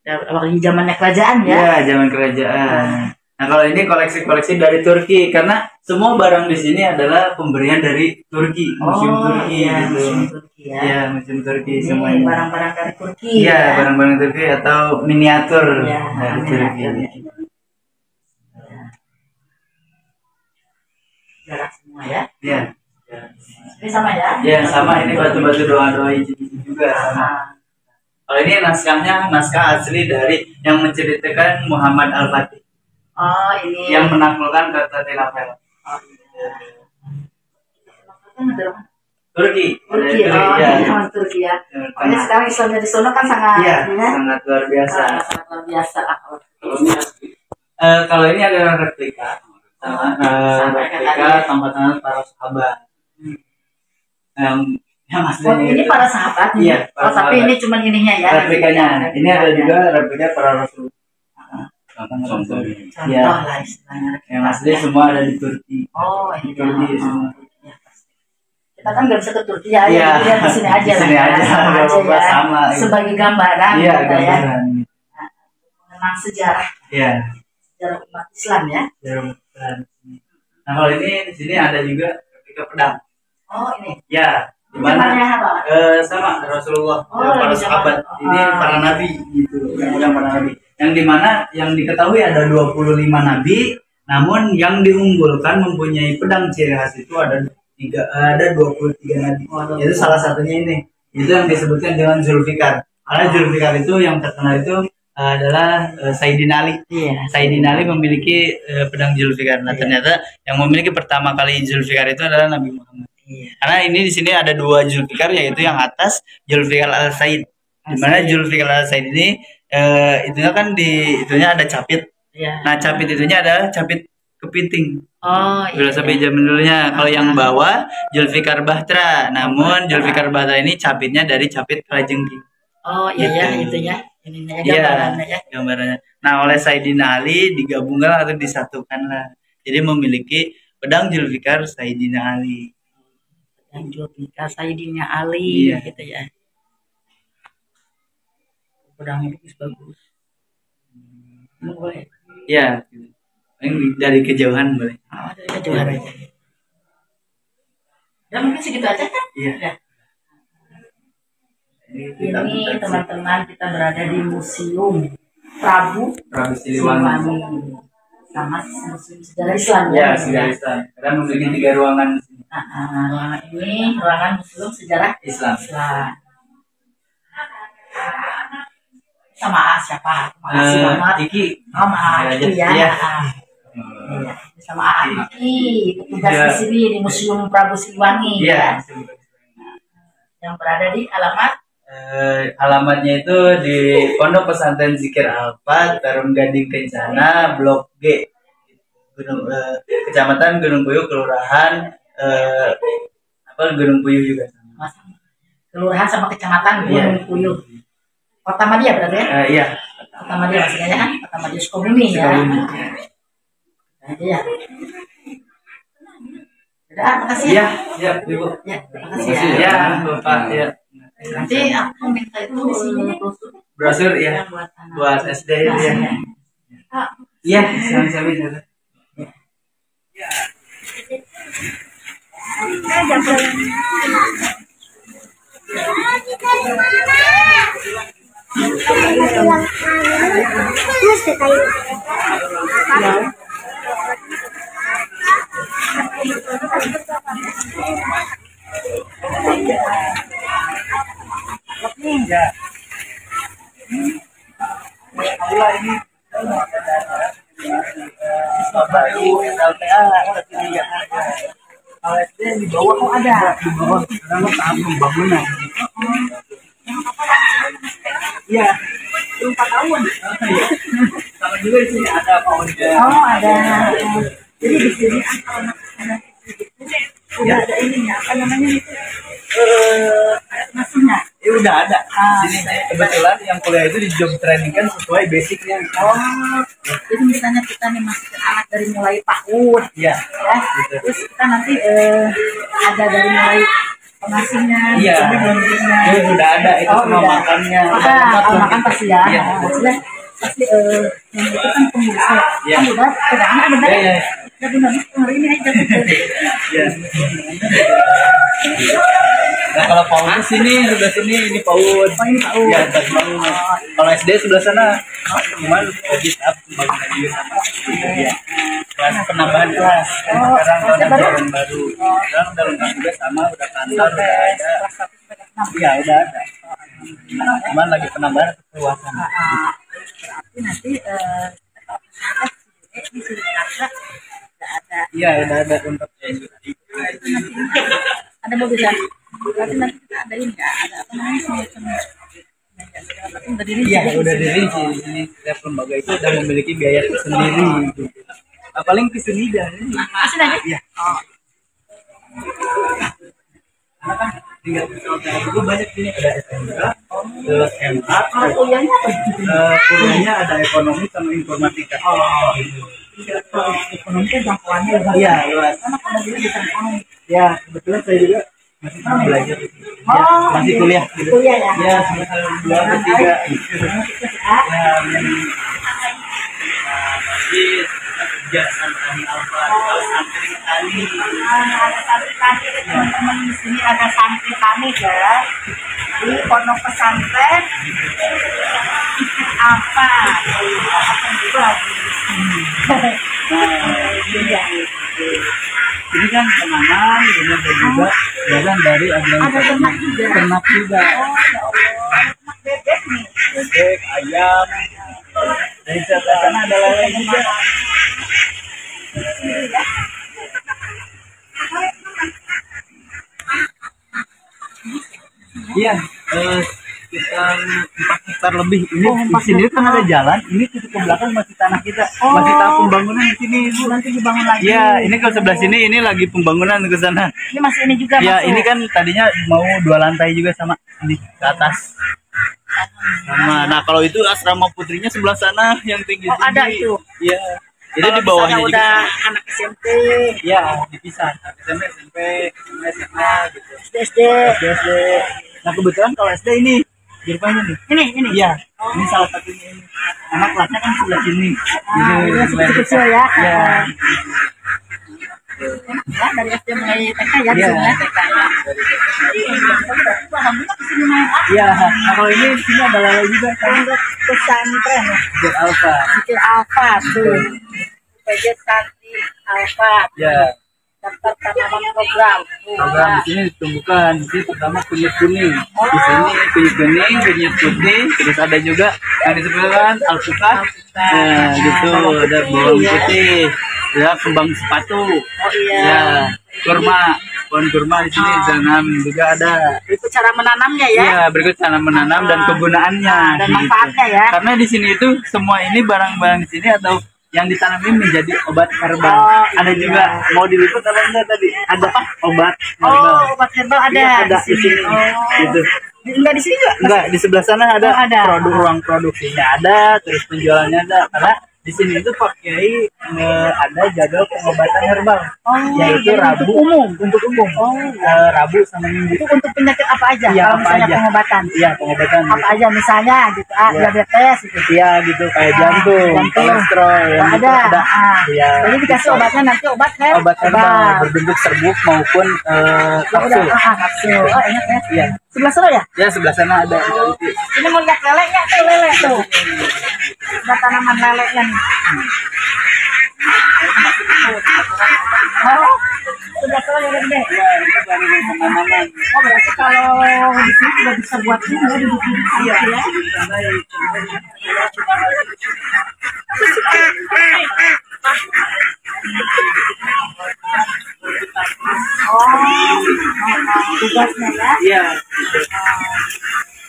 Lagi zamannya kerajaan ya. Iya, zaman kerajaan. Nah kalau ini koleksi-koleksi dari Turki karena semua barang di sini adalah pemberian dari Turki, museum Turki iya, gitu. museum Turki ya. Iya, museum Turki Ini semuanya. barang-barang dari Turki. Iya, ya. barang-barang Turki atau miniatur Iya, dari Turki. miniatur. Jarak semua ya. Iya. Ini sama ya? Ya sama ini batu-batu doa-doa juga sama. Kalau ini naskah asli dari yang menceritakan Muhammad Al-Fatih Oh, ini. yang menaklukkan Konstantinopel. Oh, iya. Kan ada orang Turki. Turki, Ada oh, ya. orang Turki ya. Pokoknya sekarang Islamnya di sana kan sangat, Iya, ya, sangat luar biasa. sangat luar biasa. Kalau ini asli. Kalau ini adalah replika, replika tempat tangan para sahabat. Yang Oh, aslinya ini itu- para sahabat. Iya, para Oh, tapi sahabat. ini cuma ininya ya. replikanya. Ini ada juga replika para rasul. Contoh. Contoh Iya. lah istilahnya. Yang asli semua ada di Turki. Oh, Di iya. Turki semua. Iya, pasti. Kita kan nggak bisa ke Turki ya, Iya. jadi lihat di sini aja Di lah. sini ya. aja, Sama nggak aja apa-apa, ya. sama, gitu. Sebagai gambaran, Iya, kita ya. gambaran. Mengenang sejarah Iya. umat Islam ya. Gambaran. Nah kalau ini di sini ada juga replika pedang. Oh, ini. Ya, di Zamannya mana? apa? Sama Rasulullah, Oh, para lagi zaman- sahabat. Ini oh. para nabi gitu, yang para nabi. Yang dimana yang diketahui ada 25 nabi, namun yang diunggulkan mempunyai pedang ciri khas itu ada 23 nabi. Itu salah satunya ini. Itu yang disebutkan dengan Zulfikar. Karena Zulfikar itu yang terkenal itu adalah Sayyidina Ali. Iya. Sayyidina Ali memiliki pedang Zulfikar. Nah, ternyata yang memiliki pertama kali Zulfikar itu adalah Nabi Muhammad. Iya. Karena ini di sini ada dua Zulfikar, yaitu yang atas Zulfikar Al-Said. Di mana Zulfikar Al-Said ini itunya kan itunya ada capit. Iya. Nah, capit itunya adalah capit kepiting. Oh, Dulu sampai zaman dulunya. Kalau yang bawah Zulfikar Batra, namun Zulfikar Batra ini capitnya dari capit kalajengking. Oh, iya ya, Gitu. itunya. Ininya Iya, gambarannya ya. gambarannya. Nah, oleh Sayyidina Ali digabungkan atau disatukan lah. Jadi memiliki pedang Zulfikar Sayyidina Ali. Yang Zulfikar Sayyidina Ali Iya. gitu ya. Pedang itu bagus. Boleh. Ya, yang dari kejauhan boleh. Oh, dari kejauhan aja. Dan mungkin segitu aja kan? Iya. Ya. Kita Ini teman-teman kita berada di Museum Prabu Prabu Siliwangi. Siliwangi. Sama Museum Sejarah Islam Ya, sejarah Islam. Kita memiliki 3 ruangan di sini. Ruangan ini ruangan Museum Sejarah Islam. Islam. Sama siapa? Makasih banget. Iki. Oh, Mak Iki ya. Iya. Iya. Sama Iki, petugas Iya. di sini di Museum Prabu Siliwangi Iya. ya. Yang berada di alamat Alamatnya itu di Pondok Pesantren Zikir Alfa, Tarung Gading Kencana, Blok G, Kecamatan Gunung Puyuh, Kelurahan Gunung Puyuh juga. kelurahan sama kecamatan Iya. Gunung Puyuh. Kota Madia berarti ya? Iya. Kota Madia maksudnya kan? Kota Madia Sukabumi ya. Sukabumi. Iya. Udah, makasih Iya, ya. iya, Ibu. Ya, makasih ya. Iya, Bapak, ya. Nanti aku minta itu di sini Brosur ya, yang buat anak. buat SD ya. Nah, Iya, sama-sama. Baru LTA LSD di bawah kok ada di bawah karena tahap pembangunan. Iya, 4 tahun. Sama juga di sini ada Pak Oda. Oh, ada. Jadi di sini anak-anak udah ada ininya, apa namanya itu? Alat mesinnya. Ya udah ada. Ah, Di sini kebetulan yang kuliah itu di job training kan sesuai basicnya. Oh, jadi misalnya kita nih masukin anak dari mulai PAUD, Iya. ya, Gitu. terus kita nanti ada dari mulai pengasinya, Iya. pembimbingnya. Itu udah ada itu Oh, semua udah. makannya. Kalau makan pasti ya. Iya. Maksudnya pasti yang itu kan pengurusnya. Iya. Kan udah pegangan ada Iya, iya. Jadi nanti hari ini aja. Iya. Nah kalau PAUD di sini sebelah sini ini PAUD. Oh ini PAUD. Ya atas bangun. Kalau SD sebelah sana, cuman edit up bangunan juga sama. Iya. Kelas penambahan kelas. Dan Oh, sekarang kelasnya ada baru? jalan baru. Sekarang udah lengkap juga sama, udah kantor, udah ada. Kelas 1 sampai kelas 6. Iya udah ada. Cuman lagi penambahan keluasan. Berarti nanti di sini ada Iya udah ada untuk ada mobil ya. Berarti nanti kita ada ini ya, ada apa namanya semacam berdiri. iya udah dirinci di sini setiap lembaga itu udah memiliki biaya tersendiri. Gitu. Nah, paling ke seni dah. Masih aja. Iya. Karena kan tinggal pesawat itu banyak ini ada SMK, terus MA, Kalau kuliahnya apa? kuliahnya ada ekonomi sama informatika. Kalau ekonomi kan jangkauannya lebih. Iya luas. Karena kalau dulu di ekonomi. Ya kebetulan saya juga masih belajar. Ya, masih kuliah. Gitu. Kuliah ya. Ya semester 2 atau 3. Ya, masih kerja sampai alfa sampai kali. Ada santri teman-teman di sini ada santri kami ya. Di pondok pesantren apa? Apa itu lagi? Iya. Ini kan penanam, ini ada juga jalan dari Ada ternak juga. ternak juga. Oh ya Allah, ternak bebek nih. Bebek, ayam, dari sebelah sana ada lele juga. Iya, sekitar 4 hektar lebih. Ini di sini kan ada jalan, ini ke belakang masih tanah kita, masih tahap pembangunan di sini. Bu. Nanti dibangun lagi. Iya, ini kalau sebelah sini ini lagi pembangunan ke sana. Ini masih ini juga Ya, masuk. ini kan tadinya mau 2 lantai juga sama di ke atas. Sama. Nah, kalau itu asrama putrinya sebelah sana yang tinggi. Oh, ada itu. Iya. Jadi Kalau di bawahnya misalnya juga. udah anak SMP, Iya, dipisah. SMP, SMA gitu. SD. SD. Nah, kebetulan kalau SD ini di depannya nih. Ini. Iya, ini salah satunya ini. Anak kelasnya kan sebelah sini. Ini masih kecil ya. Iya. Ya, dari SD mulai TK ya, di Iya. sini ya, TK ya. Alhamdulillah di sini main apa? Iya, nah kalau ini di sini ada lele juga kan. Pesantren ya. Jet Alpha. Kecil Alfa tuh. PJ Santri Alfa. Ya, Daftar tanaman program. program di sini ditumbuhkan. Di sini pertama kunyit kuning. Di sini kunyit kuning, kunyit putih, terus ada juga yang disebutkan alpukat. Nah, gitu, ada bawang putih, ya kembang sepatu. Oh iya. Ya, kurma, pohon kurma di sini tanam juga ada. Itu cara menanamnya ya. Ya, berikut cara menanam dan kegunaannya. Dan gitu. manfaatnya ya. Karena di sini itu semua ini barang-barang di sini atau yang ditanam ini menjadi obat herbal. Oh, Ada iya. juga mau diliput apa enggak tadi? Ada obat herbal. Oh, obat herbal ada, Iya, ada di sini. Oh. Gitu. Enggak di sini juga? Enggak, di sebelah sana ada, Oh, ada. ruang produksinya ada, terus penjualannya ada. Karena di sini itu Pak Kiai ada jadwal pengobatan herbal, Oh, yaitu jadi Rabu untuk umum. Untuk umum. Oh. Rabu sama Minggu. Itu untuk penyakit apa aja? Iya, Kalau apa misalnya aja. pengobatan. Iya, pengobatan. Apa aja misalnya gitu, Iya. diabetes gitu. Iya gitu kayak jantung, kolesterol, Oh, yang gitu ada. Iya. Jadi dikasih obatnya nanti obat Obat herbal berbentuk serbuk maupun kapsul. kapsul. Oh, enak ya. Iya. Sebelah sana ya? Ya sebelah sana ada. Ini mau lihat lelenya tuh, lele tuh. Ada tanaman lelenya nih. Oh, sebelah sana yang gede. Ya ini tanaman penanaman. Oh, berarti kalau di sini juga bisa buat ini ya, di sini Iya. ya. Oh, tugasnya ya. Iya.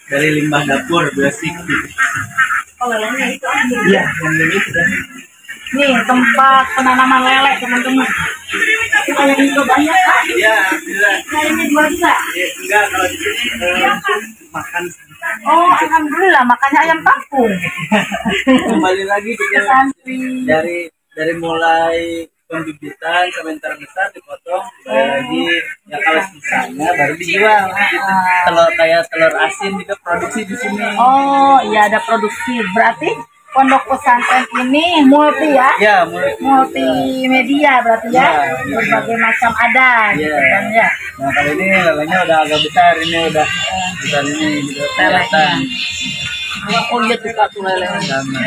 Dari limbah dapur basic. Oh, lelenya itu ambil. Iya, yang ini sudah. Nih tempat penanaman lele teman-teman. Kita yang itu banyak kan? Iya, bisa. Nah ini dua juga. Enggak kalau di sini makan. Oh, alhamdulillah makanya ayam kampung. Kembali lagi Ke kita santri. dari mulai pembibitan sampai terbesar dipotong, kembali lagi ya kalau sisanya baru dijual. Gitu. Telur asin juga produksi di sini. Oh, iya ada produksi. Berarti pondok pesantren ini multi ya? Ya, Multimedia berarti ya? Ya. Berbagai macam ada gitu Ya. kan ya. Nah kali ini lelenya udah agak besar, ini udah besar ini gitu kelihatan. Oh iya tuh Kak, tuh lele. Sama.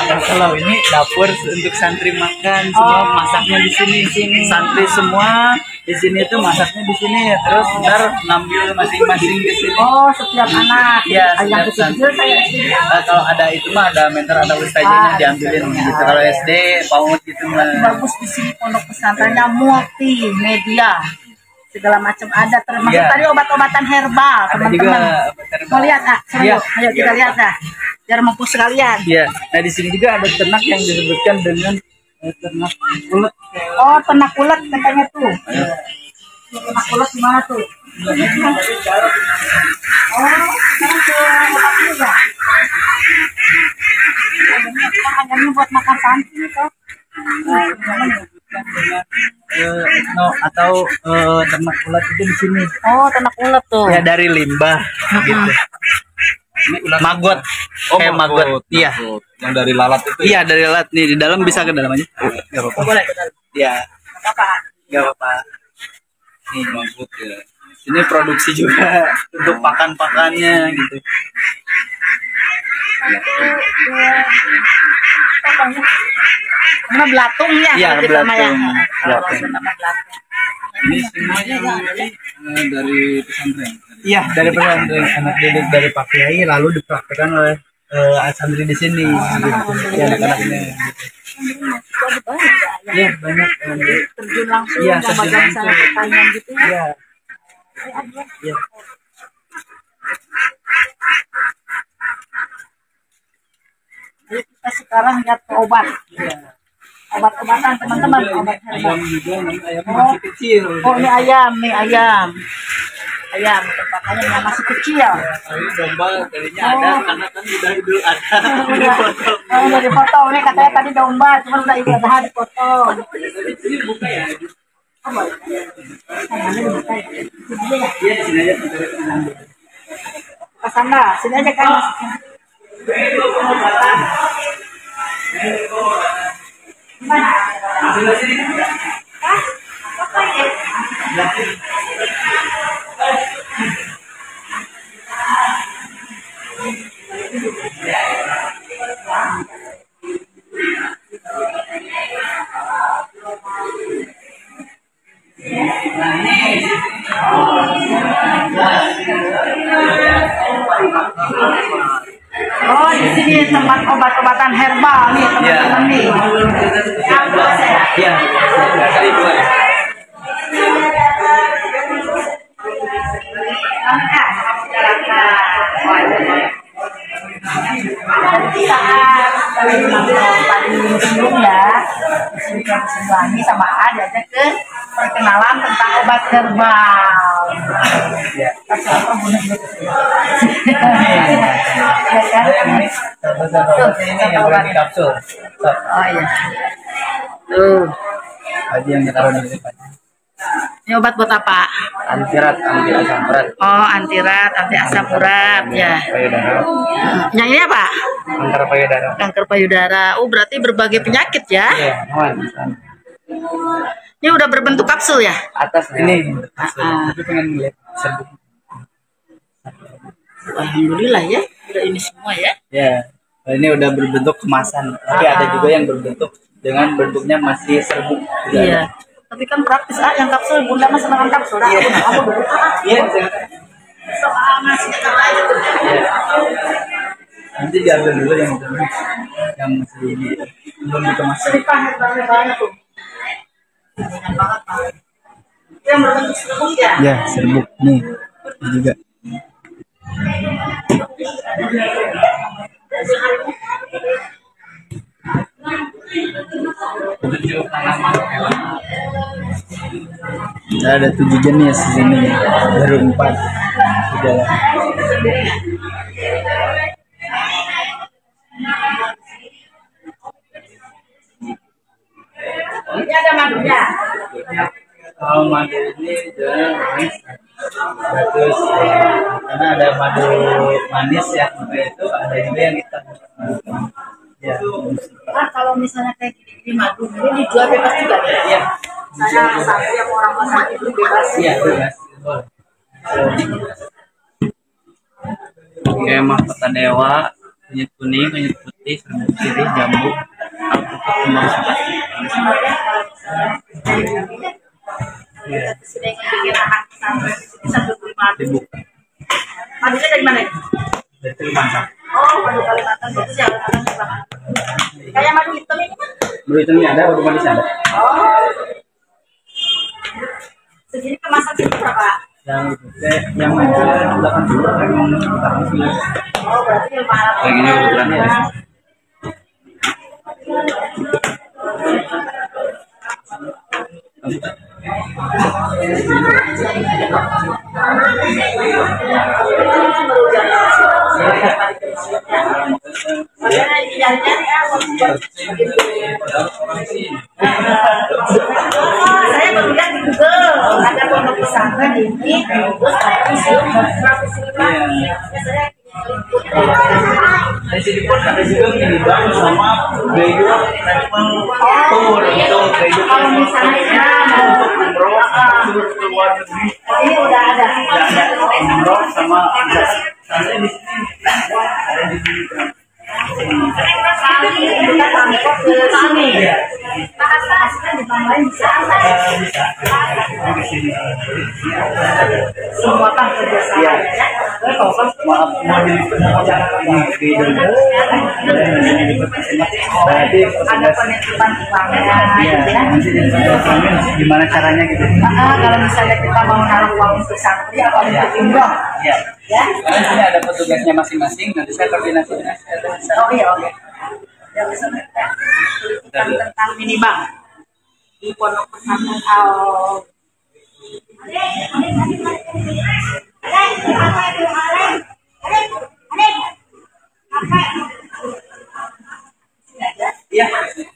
Nah, kalau ini dapur untuk santri makan, semua masaknya di sini. Santri semua di sini tuh masaknya di sini, terus ntar ngambil masing-masing di sini. Oh, setiap anak. Iya, Yang setiap kecil saya SD. Kalau ada itu mah ada mentor, ada ustaznya diambilin gitu. Kalau SD PAUD gitu mah. Bagus di sini pondok pesantrennya multimedia. Segala macam ada, termasuk Iya. tadi obat-obatan herbal, Ada juga teman-teman. obat herbal. Mau lihat ah, seru. Iya. Ayo kita lihat dah. Biar mampus sekalian. Iya. Nah di sini juga ada ternak yang disebutkan dengan ternak ulet. Oh, ternak ulet katanya tuh. Ternak ulet gimana tuh? Oh, sekarang ke obat juga. Ayamnya buat makan santri tuh. Atau ternak ulat itu di sini. Oh, ternak ulet tuh. Ya dari limbah gitu. Ini ulat Magot. Kayak magot. Iya. Yang dari lalat itu. Iya dari lalat nih, di dalam bisa ke dalam aja. Enggak apa-apa. Boleh, betul. Iya, Apa? enggak apa-apa. Nih maksud ya. Ini produksi juga untuk pakan-pakannya gitu. Nama belatungnya. Iya, kalau kita namanya. belatung. Kalau Belatung. nama belatung. Ini semuanya dari pesantren. Iya, dari pesantren anak didik dari Pak Kiai lalu dipraktekkan oleh santri di sini. Gitu. Ya anak-anaknya. Jadi banyak ya, ayam. Iya, banyak. Terjun langsung Iya, sama terjun misalnya langsung. pertanyaan gitu ya. Iya. Iya. Jadi kita sekarang lihat ke obat. Obat-obatan teman-teman, obat herbal. Ayam juga, ayam masih kecil. Oh, ini ayam, nih ayam. Ayam, makanya yang masih kecil. Tapi domba tadinya ada karena kan udah dulu ada di foto. Oh, udah dipotong. Ini katanya tadi domba, cuma udah ibadah dipotong. Ini buka ya? Oh, ini dibuka ya. Ini dia ya. Iya, di sini aja. Ke sana, sini aja kan. Oh, di sini tempat obat-obatan herbal nih teman-teman nih. Iya. Tadi sebelum ya, lagi sama A diajak ke perkenalan tentang obat herbal. Iya. Ya kan? Ini yang berarti kapsul. Oh iya. Tuh, Aja yang ditaruh di depan. ini obat buat apa? Antirat, anti asam urat, Oh, antirat, anti asam urat ya. payudara, Yang ini apa? antara payudara. Kanker payudara. Oh, berarti berbagai penyakit ya. Iya, aman. Ini udah berbentuk kapsul ya? Atas ini. Tapi pengen ngeliat serbuk. Alhamdulillah ya, udah ini semua ya. Ya, ini udah berbentuk kemasan. Tapi ada juga yang berbentuk dengan bentuknya masih serbuk. Juga Iya. ada. Tapi kan praktis yang kapsul bunda mas dengan kapsul. Nah, Iya. aku dulu. Iya, bisa. Soal masih Nanti diambil dulu yang itu, yang masih ini belum dikemas. cerita hebat tuh. Banyak banget Pak. Yang berbentuk serbuk ya. Ya, serbuk nih. Ini juga. Ada 7 jenis di sini, baru 4 di dalam. sendiri nggak? Ini ada madunya. Kalau madu ini jenis bagus karena ada madu manis ya, itu ada juga yang hitam. Ya. Kalau misalnya kayak gini madu, ini dijual bebas juga ya? Iya. Saya satu yang orang masak itu bebas. Iya, bebas. Oke, mahkota dewa, kunyit kuning, kunyit putih, serbuk sirih, jambu, alpukat, kembang sakati. Sini bikin anak sampai satu madu. Dibuka. Madunya dari mana? Dari Kalimantan. Oh, madu Kalimantan itu sih harus kayak madu hitam ini kan? Madu hitamnya ada, madu manis ada. Oh. Segini kemasan itu berapa? Yang itu yang mana 80, yang 49. Oh, berarti 500. Kayak gini ukuran ya. Saya baru lihat di Google ada pondok pesantren ini, terus ada museum 105. Di sini pun ada juga minibang sama baju travel tour itu baju Kalau misalnya untuk umroh ke luar negeri. ini udah ada. Umroh sama ada di sini ada di sini. Kita transport ke sini. Bahasa aslinya ditambahin bisa. Bisa di sini. Semua kan kerjasama ya. Maaf mau di berarti Ada penitipan uangnya ya, gitu ya. nanti gimana caranya gitu. Kalau misalnya kita mau naruh uang untuk santri atau untuk umroh, Ya. ya. Karena sini ada petugasnya masing-masing, nanti saya koordinasi dengan saya. Oh iya, oke. Ya, bisa ya. Tentang minibang di pondok pesantren Al. Iya,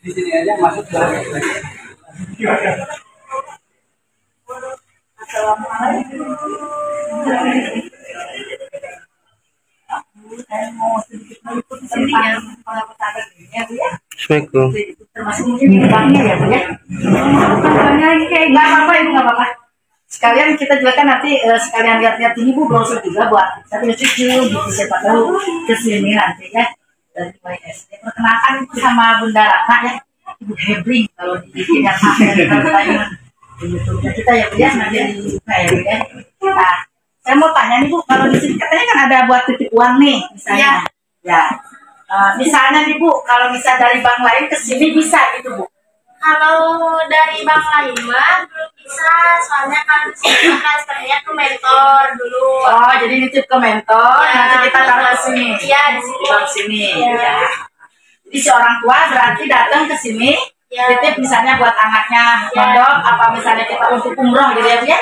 di sini aja masuk ke Assalamualaikum. Saya mau sedikit meliput tentang pondok pesantren ini ya, Bu ya. Assalamualaikum. Termasuk mungkin minibangnya ya, Bu ya. Minibangnya ini kayak nggak apa-apa, Ibu, nggak apa-apa. Sekalian kita juga kan nanti sekalian lihat-lihat ini, Bu, browser juga buat saya cucu gitu, siapa tahu kesini nanti ya dari mulai SD. Perkenalkan itu sama Bunda Ratna ya, Ibu Hebring kalau di yang kita di YouTube kita ya, Bu ya, nanti di YouTube ya. Nah, saya mau tanya nih, Bu, kalau di sini katanya kan ada buat titip uang nih, misalnya. Ya. Misalnya nih, Bu, kalau misal dari bank lain ke sini bisa gitu, Bu. Kalau dari bank lain mah belum bisa, soalnya kan transfernya ke mentor dulu. Oh, jadi nitip ke mentor, Ya, nanti kita taruh ke sini. Iya, di sini. Bank sini. Ya. Ya. Jadi si orang tua berarti datang ke sini, Ya. titip misalnya buat anaknya Ya. mondok, apa misalnya kita untuk umroh gitu ya, Bu ya.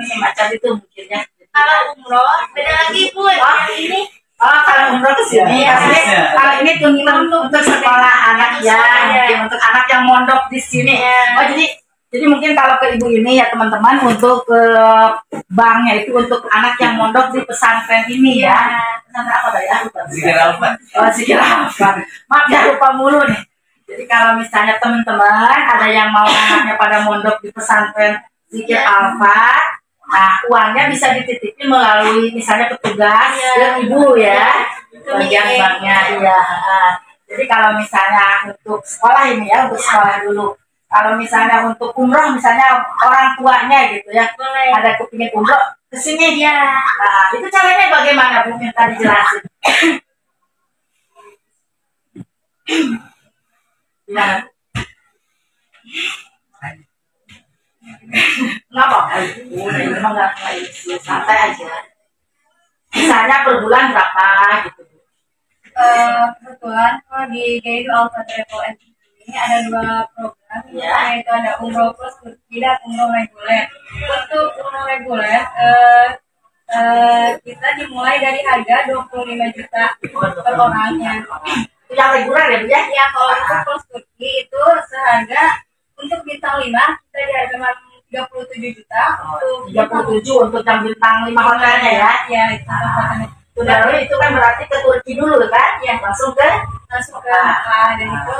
Semacam itu mungkin ya. Kalau umroh beda lagi Bu. Yang ini Oh, kalau umroh ke sini, Ya. maksudnya kalau ini untuk sekolah anak ya, mungkin untuk anak yang mondok di sini. Ya. Oh, jadi mungkin kalau ke ibu ini ya teman-teman untuk ke banknya itu untuk anak yang mondok di pesantren ini ya. Pesantren apa tadi? Zikir Alfa. Oh, Zikir Alfa. Maaf ya, lupa mulu nih. Jadi kalau misalnya teman-teman ada yang mau anaknya pada mondok di pesantren Zikir Alfa, nah uangnya bisa dititipin melalui misalnya petugas ke ibu ya, bagian banknya. Iya. Jadi kalau misalnya untuk sekolah ini ya, untuk sekolah dulu. Kalau misalnya untuk umroh, misalnya orang tuanya gitu ya, boleh. ada kepingin umroh ke sini. Ya. Nah, itu caranya bagaimana, Bu? Minta dijelasin. Gimana? Nggak apa-apa, Ibu. Memang nggak santai aja. Misalnya per bulan berapa gitu. Kebetulan kalau di Gaidu Alpha Travel and ini ada 2 program, Ya. yaitu ada umroh plus tidak umroh reguler. Untuk umroh reguler Kita dimulai dari harga 25 juta per orangnya. Yang reguler ya Bu ya? Ya, kalau untuk plus turki itu seharga untuk bintang 5 kita di harga 37 juta. Untuk 37 untuk yang bintang 5 hotelnya ya? Ya, itu tempatnya. Sudah itu kan berarti ke Turki dulu kan? Ya, Langsung ke Mekah dan itu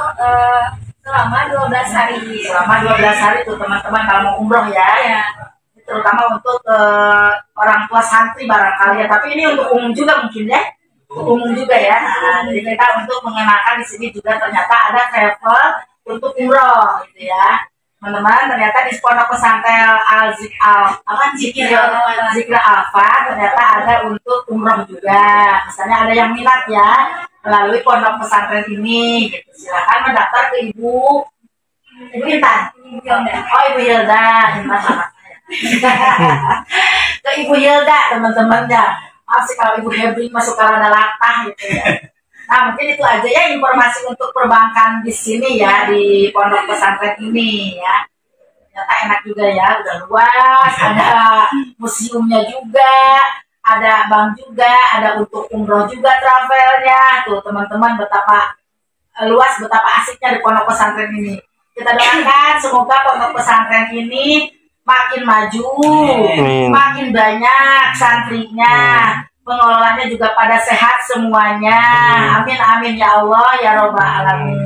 selama 12 hari. selama 12 hari tuh teman-teman kalau mau umroh ya. Ya. Terutama untuk orang tua santri barangkali ya. Tapi ini untuk umum juga mungkin ya. Untuk umum juga ya. Nah, jadi kita untuk mengenalkan di sini juga ternyata ada travel untuk umroh gitu ya. Teman-teman, ternyata di pondok pesantren Zikra Alfa ternyata ada untuk umroh juga. Misalnya ada yang minat ya melalui pondok pesantren ini, gitu. Silakan mendaftar ke Ibu Intan. Oh Ibu Hilda, Intan sama saya. Ke Ibu Hilda teman-teman ya. Masih kalau Ibu Hebri masuk karena latah gitu ya. Nah mungkin itu aja ya informasi untuk perbankan di sini ya di pondok pesantren ini ya. Ternyata enak juga ya, udah luas, ada museumnya juga, ada bank juga, ada untuk umroh juga travelnya. Tuh teman-teman betapa luas, betapa asiknya di pondok pesantren ini. Kita doakan semoga pondok pesantren ini makin maju, makin banyak santrinya. Pengelolanya juga pada sehat semuanya. Amin amin ya Allah ya robbal alamin.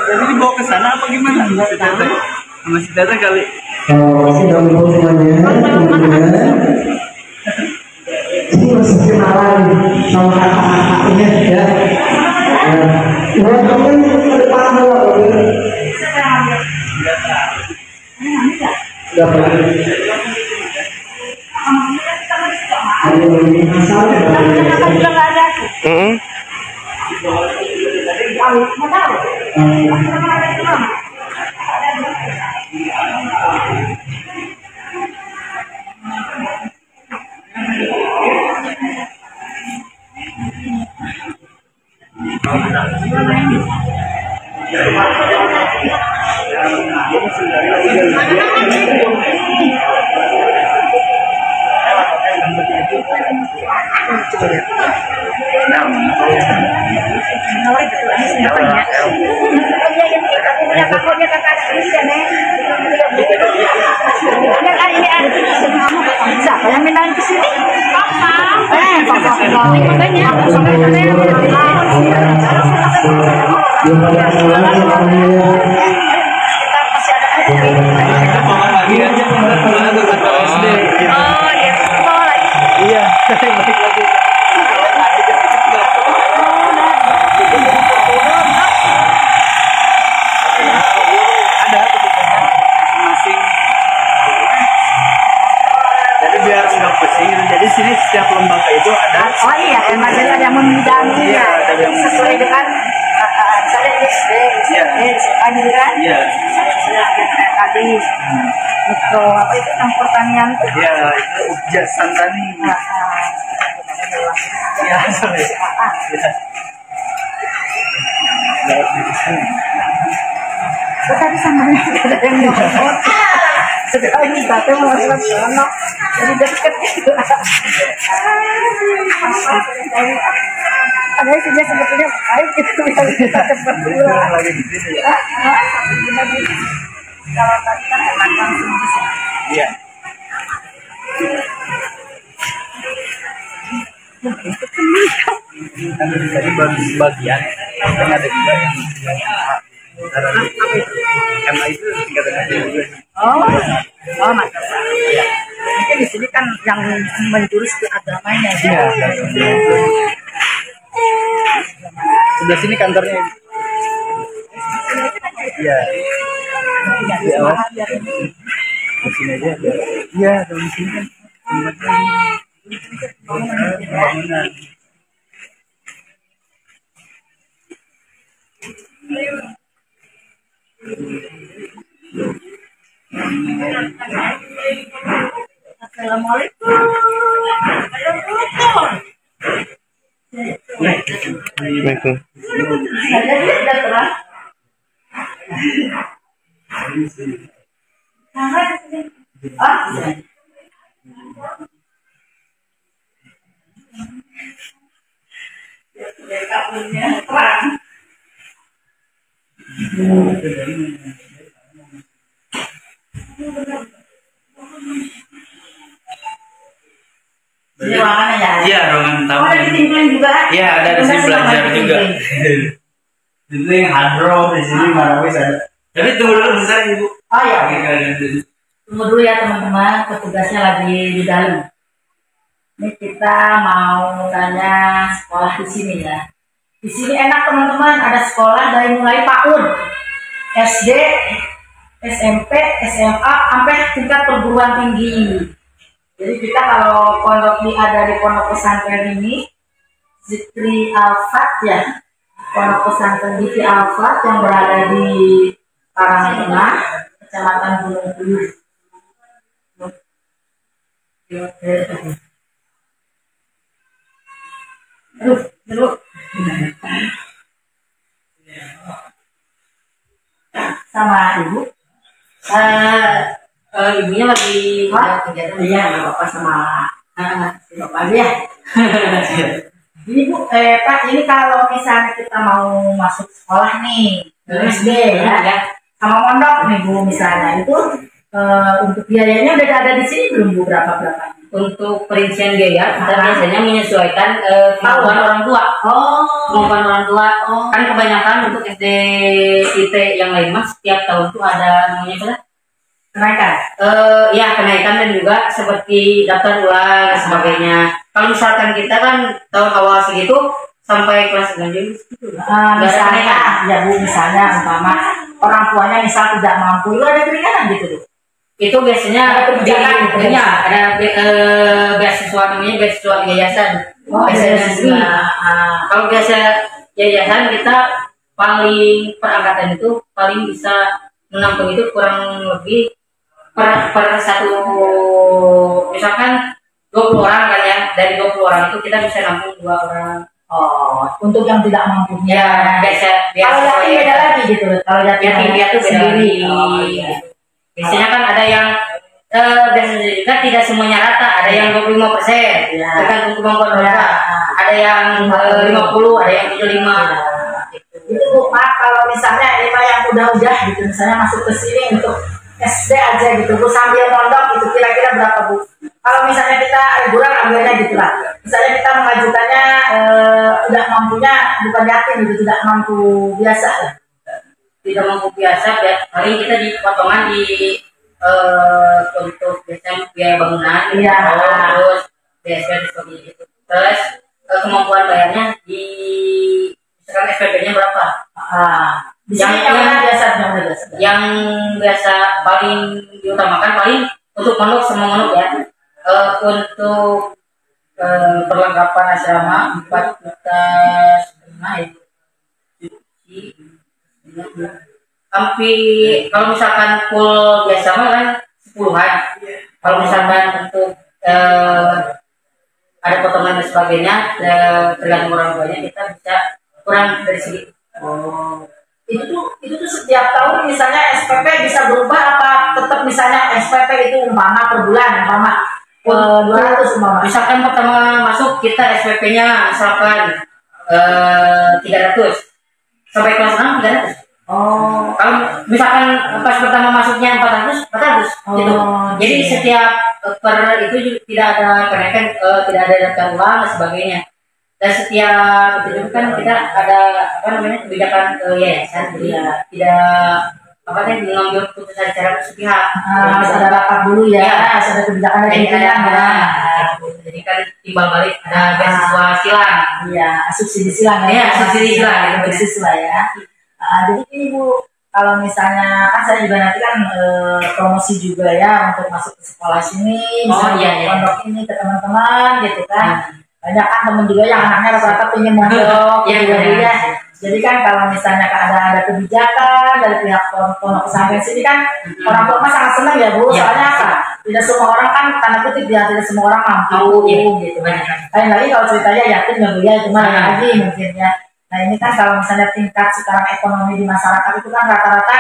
Jadi dibawa ke sana apa gimana? Sama si Tete kali. Sedang semuanya, teman-teman. Ini masih kenalan sama kakak-kakaknya ya. Teman-teman ke depan dulu. Sudah pernah. Ada masalah. Siapa yang mindahin ke sini? Lagi aja SD. Iya, balik lagi. Ada masing. Jadi biar nggak pusing. Jadi sini setiap lembaga itu ada. Oh iya, emang jadi ada yang membidangi Iya, ya. ada yang Sesuai dengan misalnya SD, kan? Iya. Misalnya kayak tadi mikro apa itu yang pertanian tuh. Iya, itu Ubja Santani. Iya, sorry. Tadi sama ada yang ngomong. Setelah ini satu mau sana, jadi deket gitu. Ada sih sebetulnya baik gitu yang kita cepat pulang. Lagi di sini ya. Kalau tadi kan enak langsung di sini. Iya. Kan tadi baru sebagian, kan ada juga yang MA itu tingkatan aja juga. Oh mantap. Ya. Mungkin di sini kan yang menjurus ke agamanya. Iya. Sebelah sini kantornya. Iya. Di awal. Di sini aja. Iya, di sini kan. Bangunan. Assalamualaikum. Assalamualaikum. Saya sudah terang. Ini ruangannya ya? Iya, ruangan tamu. Oh, ada ditimpling juga? Iya, ada di sini belajar juga. Itu yang hadro di sini Marawis ada. Tapi tunggu dulu bentar Ibu. Oh ya. Oke, kalian dulu. Tunggu dulu ya teman-teman, petugasnya lagi di dalam. Ini kita mau tanya sekolah di sini ya. Di sini enak teman-teman, ada sekolah dari mulai PAUD, SD, SMP, SMA, sampai tingkat perguruan tinggi. Jadi kita kalau pondok ada di pondok pesantren ini, Zikri Al-Fat ya, pondok pesantren Zikri Al-Fat yang berada di Karangtengah, Kecamatan Gunung Puyuh. Aduh. Sama ibu. Ibunya lagi kegiatan dia nggak apa-apa sama si bapak aja ya. Ini Bu, Pak, ini kalau misalnya kita mau masuk sekolah nih, SD ya, sama pondok nih Bu misalnya, itu untuk biayanya udah ada di sini belum Bu, berapa? Untuk perincian biaya kita biasanya menyesuaikan kemampuan orang tua. Kemampuan orang tua. Kan kebanyakan untuk SD IT yang lain mas setiap tahun tuh ada namanya apa? Kenaikan. Ya kenaikan dan juga seperti daftar ulang dan sebagainya. Kalau misalkan kita kan tahun awal segitu sampai kelas ganjil gitu. Misalnya ya Bu, misalnya umpama orang tuanya misal tidak mampu, itu ada keringanan gitu Bu. Itu biasanya ada kebijakan gitu ya, ada beasiswa namanya beasiswa yayasan. Beasiswa. Kalau biasa yayasan kita paling per angkatan itu paling bisa menampung itu kurang lebih per satu, misalkan 20 orang kan ya, dari 20 orang itu kita bisa nampung 2 orang. Untuk yang tidak mampu Ya biasa kalau yatim beda lagi gitu. Kalau yatim dia tuh sendiri. Biasanya kan ada yang biasanya juga tidak semuanya rata, ada yang 25%, tergantung kemampuan mereka. Ada yang 50, ada yang 75. Itu Bu, Pak, kalau misalnya ini Pak yang udah gitu, misalnya masuk ke sini untuk SD aja gitu Bu, sambil mondok itu kira-kira berapa Bu? Kalau misalnya kita liburan ambilnya gitu lah. Misalnya kita mengajukannya tidak mampunya bukan yatim gitu, tidak mampu biasa lah. Tidak mampu biasa, paling kita di potongan di untuk biasanya biaya bangunan, terus biasa seperti itu. Terus kemampuan bayarnya di misalkan SPP-nya berapa? Yang biasa paling diutamakan paling untuk pondok sama pondok ya. Untuk perlengkapan asrama 4,5 juta itu. Hampir kalau misalkan full biasa mah kan 10-an. Kalau misalkan untuk ada potongan dan sebagainya, tergantung orang tuanya kita bisa kurang dari segi. Itu tuh setiap tahun misalnya SPP bisa berubah apa tetap misalnya SPP itu umpama per bulan umpama 200 umpama. Misalkan pertama masuk kita SPP-nya misalkan 300 sampai kelas 6 300. Kalau misalkan pas pertama masuknya 400 gitu. Jadi setiap per itu tidak ada kenaikan, tidak ada daftar ulang dan sebagainya. Dan setiap itu kan kita ada kebijakan yayasan, jadi tidak mengambil keputusan secara sepihak. Harus ada rapat dulu ya, harus ada kebijakan dari jadi kan timbal balik ada beasiswa silang. Iya, subsidi silang ya. Subsidi silang beasiswa ya. Jadi ini Bu, kalau misalnya kan saya juga nanti kan promosi juga ya untuk masuk ke sekolah sini, misalnya pondok ini ke teman-teman gitu kan. Banyak kan temen juga yang anaknya rata-rata pengen mondok gitu ya. Jadi kan kalau misalnya ada kebijakan dari pihak pondok pesantren sini kan orang tua mah sangat senang ya Bu. Iya. Soalnya apa? Tidak semua orang kan tanda kutip ya tidak semua orang mampu gitu. Banyak kan. Lain lagi kalau ceritanya yatim ya Bu ya cuma lagi mungkin ya. Nah ini kan kalau misalnya tingkat sekarang ekonomi di masyarakat itu kan rata-rata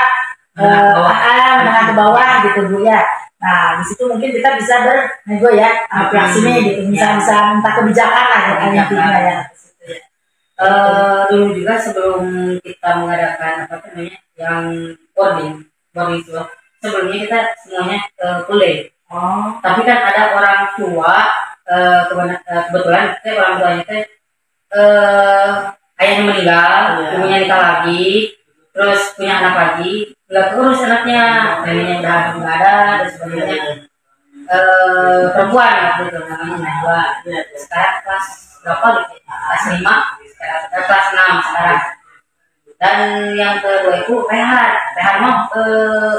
menengah ke bawah gitu Bu ya. Nah di situ mungkin kita bisa bernego ya pihak sini gitu, bisa minta kebijakan lah ya intinya ya. Dulu juga sebelum kita mengadakan apa namanya yang boarding itu, sebelumnya kita semuanya kuliah. Tapi kan ada orang tua kebetulan orang tuanya ayahnya meninggal, ibunya nikah lagi, terus punya anak lagi, nggak terus anaknya, neneknya udah nggak ada dan sebagainya. Perempuan waktu itu namanya Najwa, sekarang kelas berapa gitu? Kelas 5, kelas 6 sekarang. Dan yang kedua itu Rehan mah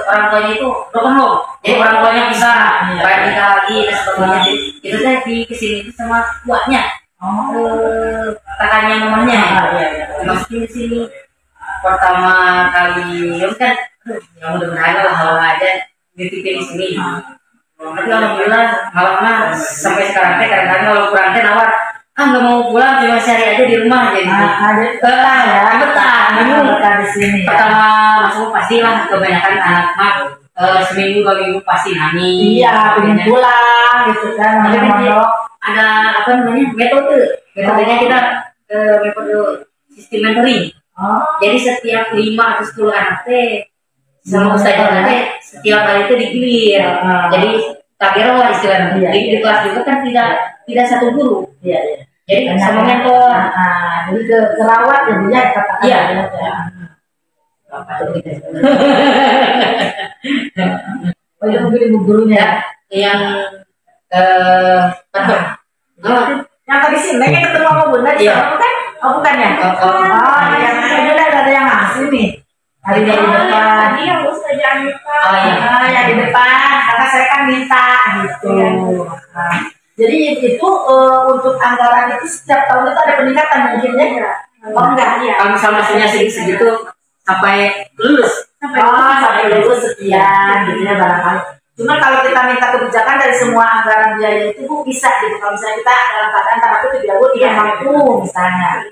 orang tuanya itu broken home, jadi orang tuanya bisa nikah lagi dan sebagainya. Itu saya di kesini itu sama buatnya, kakaknya mamanya, masukin di sini pertama kali, kan, ya mudah-mudahan lah hal aja dititipin di sini. Tapi alhamdulillah malamnya sampai sekarang kadang-kadang kalau kurang nawar nggak mau pulang cuma sehari aja di rumah jadi betah di sini ya. Pertama masuk pastilah kebanyakan anak mah seminggu 2 minggu pasti nangis pengen pulang gitu kan. Tapi ada apa namanya metodenya kita metode sistem mentoring. Jadi setiap 5 atau 10 anak sama ustazah setiap kali itu digilir. Jadi takbir lah istilahnya. Di kelas juga kan tidak satu guru. Jadi sama mentor. Jadi kerawat ya Bu ya katakan. Iya. Oh itu mungkin ibu gurunya yang yang tadi sih mereka ketemu sama Bunda di sana kan? Oh bukan ya? Yang ada yang asli nih. Hari dari depan. Tadi yang Ustazah Anita. Yang di depan karena saya kan minta gitu. Jadi itu untuk anggaran itu setiap tahun itu ada peningkatan mungkin ya? Oh enggak ya? Kalau misalnya segitu sampai lulus. Sampai lulus sekian gitu ya barangkali. Cuma kalau kita minta kebijakan dari semua anggaran biaya itu Bu bisa gitu. Kalau misalnya kita dalam keadaan tanda kutip ya Bu tidak mampu misalnya.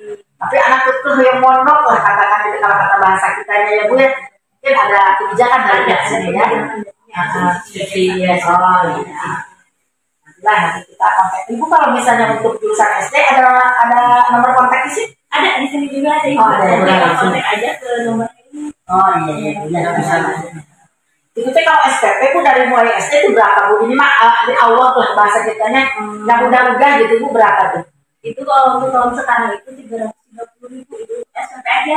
Tapi anak itu yang mondok lah katakan itu kalau kata bahasa kitanya ya Bu ya. Mungkin ada kebijakan dari pihak sini ya. Nanti kita kontak Ibu kalau misalnya untuk jurusan SD ada nomor kontak di sini? Ada di sini juga ada Ibu. Kontak aja ke nomor ini. Iya bisa. Itu kalau SPP Bu dari mulai SD itu berapa Bu? Ini mah di awal tuh bahasa kitanya yang udah gitu Bu berapa tuh? Itu kalau untuk tahun sekarang itu 330.000 itu SPP aja.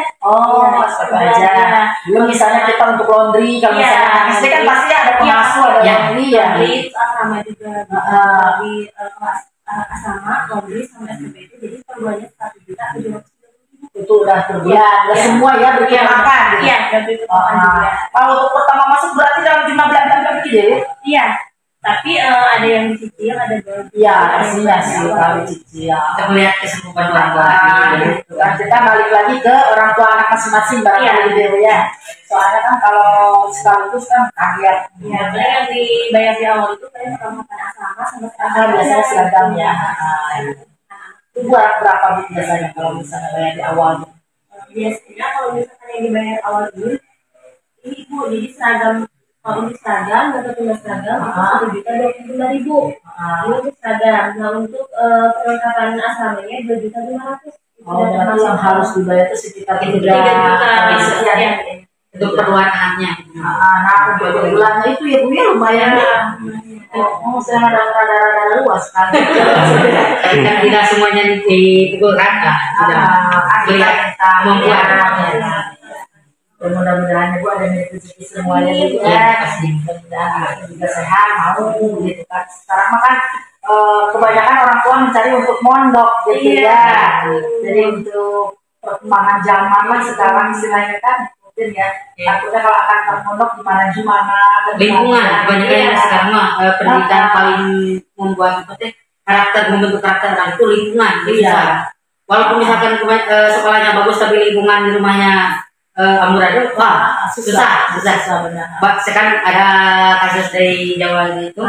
SPP aja. Belum misalnya kita untuk laundry kalau misalnya SD kan pasti ada pengasuh ada laundry ya. Laundry asrama juga di kelas asrama laundry sama SPP itu jadi perluannya 1.730.000. Itu udah terbiasa, semua ya berkemakan gitu. Iya, juga. Kalau untuk pertama masuk berarti dalam jumlah belanja gitu ya? Iya, tapi ada yang dicicil, ada yang iya, pastinya sih kalau dicicil. Kita melihat kesanggupan orang tua. Gitu kan kita balik lagi ke orang tua anak masing-masing barangkali gitu ya. Soalnya kan kalau sekaligus kan kaget. Iya, yang dibayar di awal itu kayak makan asrama sama biasanya seragam ya. Itu berapa biasanya kalau misalnya bayar di awal? Biasanya kalau misalkan yang dibayar awal dulu ini Bu, jadi seragam kalau untuk seragam atau tugas seragam itu 1.025.000. Ini untuk seragam. Nah untuk perlengkapan asramanya 2.500.000. Berarti yang harus dibayar itu sekitar 3 juta. Untuk keperluan anaknya. Nah untuk bulannya itu ya Bu ya lumayan ya. Saya rada luas kan. Kan tidak semuanya dipukul rata. Tidak melihat kemampuan. Mudah-mudahan Ibu ada rezeki semuanya gitu ya. Mudah-mudahan juga sehat mau gitu kan. Sekarang mah kan kebanyakan orang tua mencari untuk mondok gitu ya. Jadi untuk perkembangan zaman lah sekarang istilahnya kan mungkin ya. Takutnya kalau akan termondok gimana lingkungan banyak yang sekarang mah pendidikan paling membuat membentuk karakter anak itu lingkungan. Iya. walaupun misalkan sekolahnya bagus tapi lingkungan di rumahnya amburadul, wah susah benar. Sekarang ada kasus dari Jawa gitu,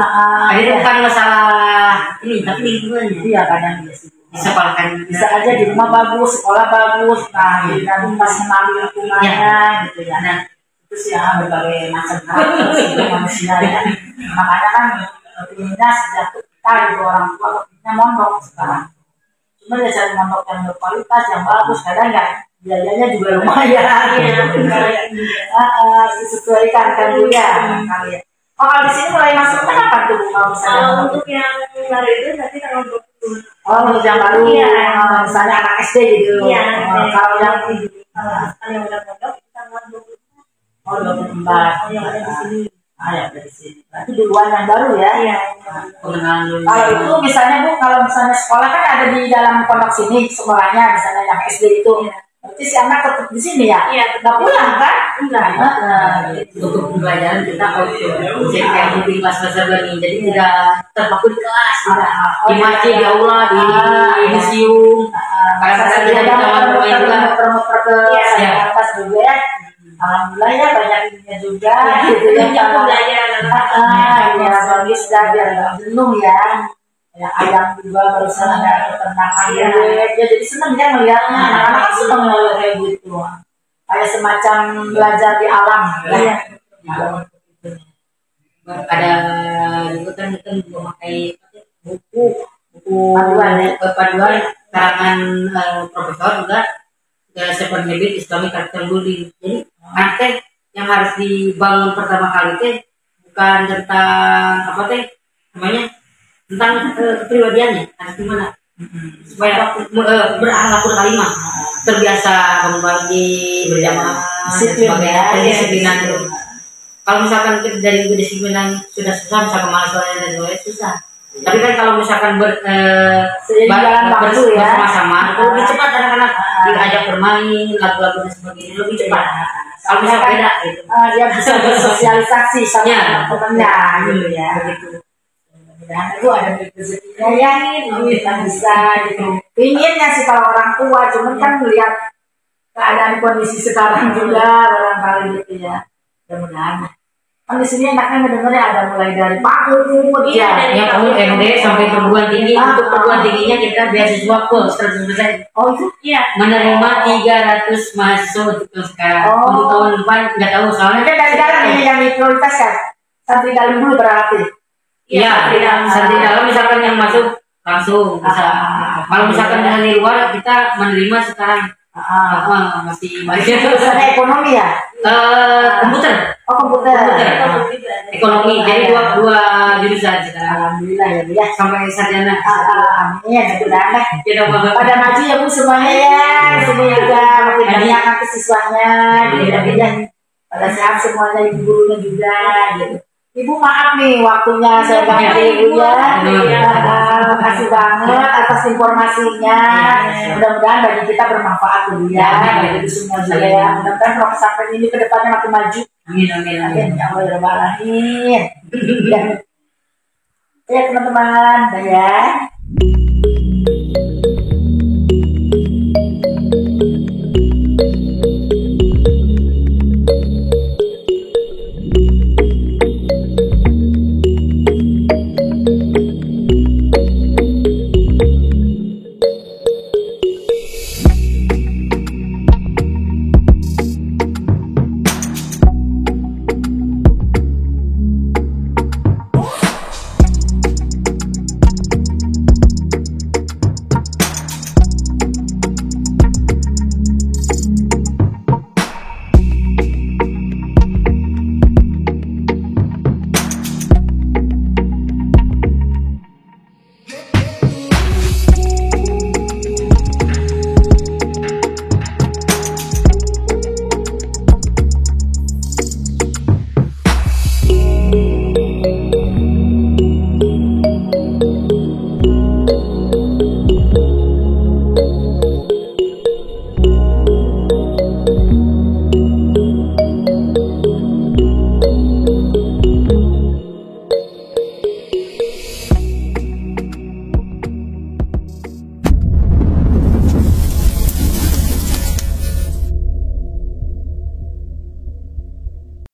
itu bukan masalah ini tapi lingkungannya. Iya kadang dia sih. Disekolahkan Bisa aja di rumah bagus, sekolah bagus, nah jadi nanti pas mengenali lingkungannya gitu ya. Nah itu sih ya berbagai macam hal manusia ya. Makanya kan pindah sejak kita gitu orang tua kepinnya mondok sekarang. Cuma ya cari mondok yang berkualitas, yang bagus, kadang nggak biayanya juga lumayan. Disesuaikan kan juga kali ya. Oh kalau di sini mulai masuk apa tuh kalau misalnya Untuk yang baru itu nanti tanggal 20. oh untuk yang baru misalnya anak SD gitu. Iya. Kalau yang Yang udah mondok kita tanggal 20. oh 24 Yang ada di sini. ya dari sini. Berarti duluan yang baru ya. Iya. pengenalan dulu. Kalau itu misalnya Bu, kalau misalnya sekolah kan ada di dalam pondok sini sekolahnya, misalnya yang SD itu. Berarti si anak tetap di sini ya? Iya, Nggak pulang kan? Enggak. Gitu. Untuk pembelajaran kita outdoor, jadi kayak di kelas learning, jadi tidak terpaku di kelas, tidak di masjid, di aula, di museum. Kadang-kadang kita di taman bermain juga. Promoter ke Iya. atas juga ya. Alhamdulillah ya banyak ininya juga. Gitu ya. Banyak pembelajaran. Ya bagus dah biar nggak jenuh ya. Ya ayam juga barusan ada peternakan ya. Jadi seneng ya melihatnya. Anak-anak kan seneng ngeliat kayak gitu. Kayak semacam belajar di alam. Ya. Ada juga kan kita juga pakai buku paduan karangan profesor juga Seven Habits Islamic Character Building. Jadi anak yang harus dibangun pertama kali teh bukan tentang apa teh namanya, tentang kepribadiannya harus gimana supaya berakhlakul karimah, terbiasa bangun pagi berjamaah dan sebagainya, kedisiplinan itu. Kalau misalkan dari kedisiplinan sudah susah, misalkan malas dan sebagainya susah. Tapi kan kalau misalkan bersama-sama itu lebih cepat, anak-anak diajak bermain, lagu-lagu dan sebagainya lebih cepat. Kalau misalkan beda gitu. Dia bisa bersosialisasi sama Ya. teman-temannya gitu ya. Begitu. Mudah-mudahan itu ada rezekinya ya, kita bisa gitu. Inginnya sih kalau orang tua, cuman kan melihat keadaan kondisi sekarang juga barangkali gitu ya. Mudah-mudahan. Kan di sini enaknya mendengarnya ada mulai dari PAUD Iya, Ya, kamu MD sampai perguruan tinggi. Untuk perguruan tingginya kita beasiswa full 100%. Oh itu Iya. Menerima 300 mahasiswa untuk sekarang. Oh. Untuk tahun depan nggak tahu soalnya. kan dari dalam ini yang diprioritaskan. Santri dalam dulu berarti. Iya, santri dalam misalkan yang masuk langsung bisa. Kalau misalkan dari luar kita menerima sekarang masih Jurusan ekonomi ya? komputer, Oh komputer. ekonomi. Jadi dua jurusan sekarang. Alhamdulillah ya Bu ya. Sampai sarjana. Amin, mudah-mudahan. Kita banget. Pada maju ya Bu semuanya ya, semuanya juga makin banyak nanti siswanya, gitu ya. Pada sehat semuanya, ibu gurunya juga, gitu. Ibu maaf nih waktunya saya ganggu Ibu ya. Terima kasih banget atas informasinya. Mudah-mudahan bagi kita bermanfaat Bu ya, bagi semua juga ya. Mudah-mudahan kalau pesantren ini kedepannya makin maju. Amin, amin, amin. Amin ya Allah ya Rabbal Alamin. Ya teman-teman, ya.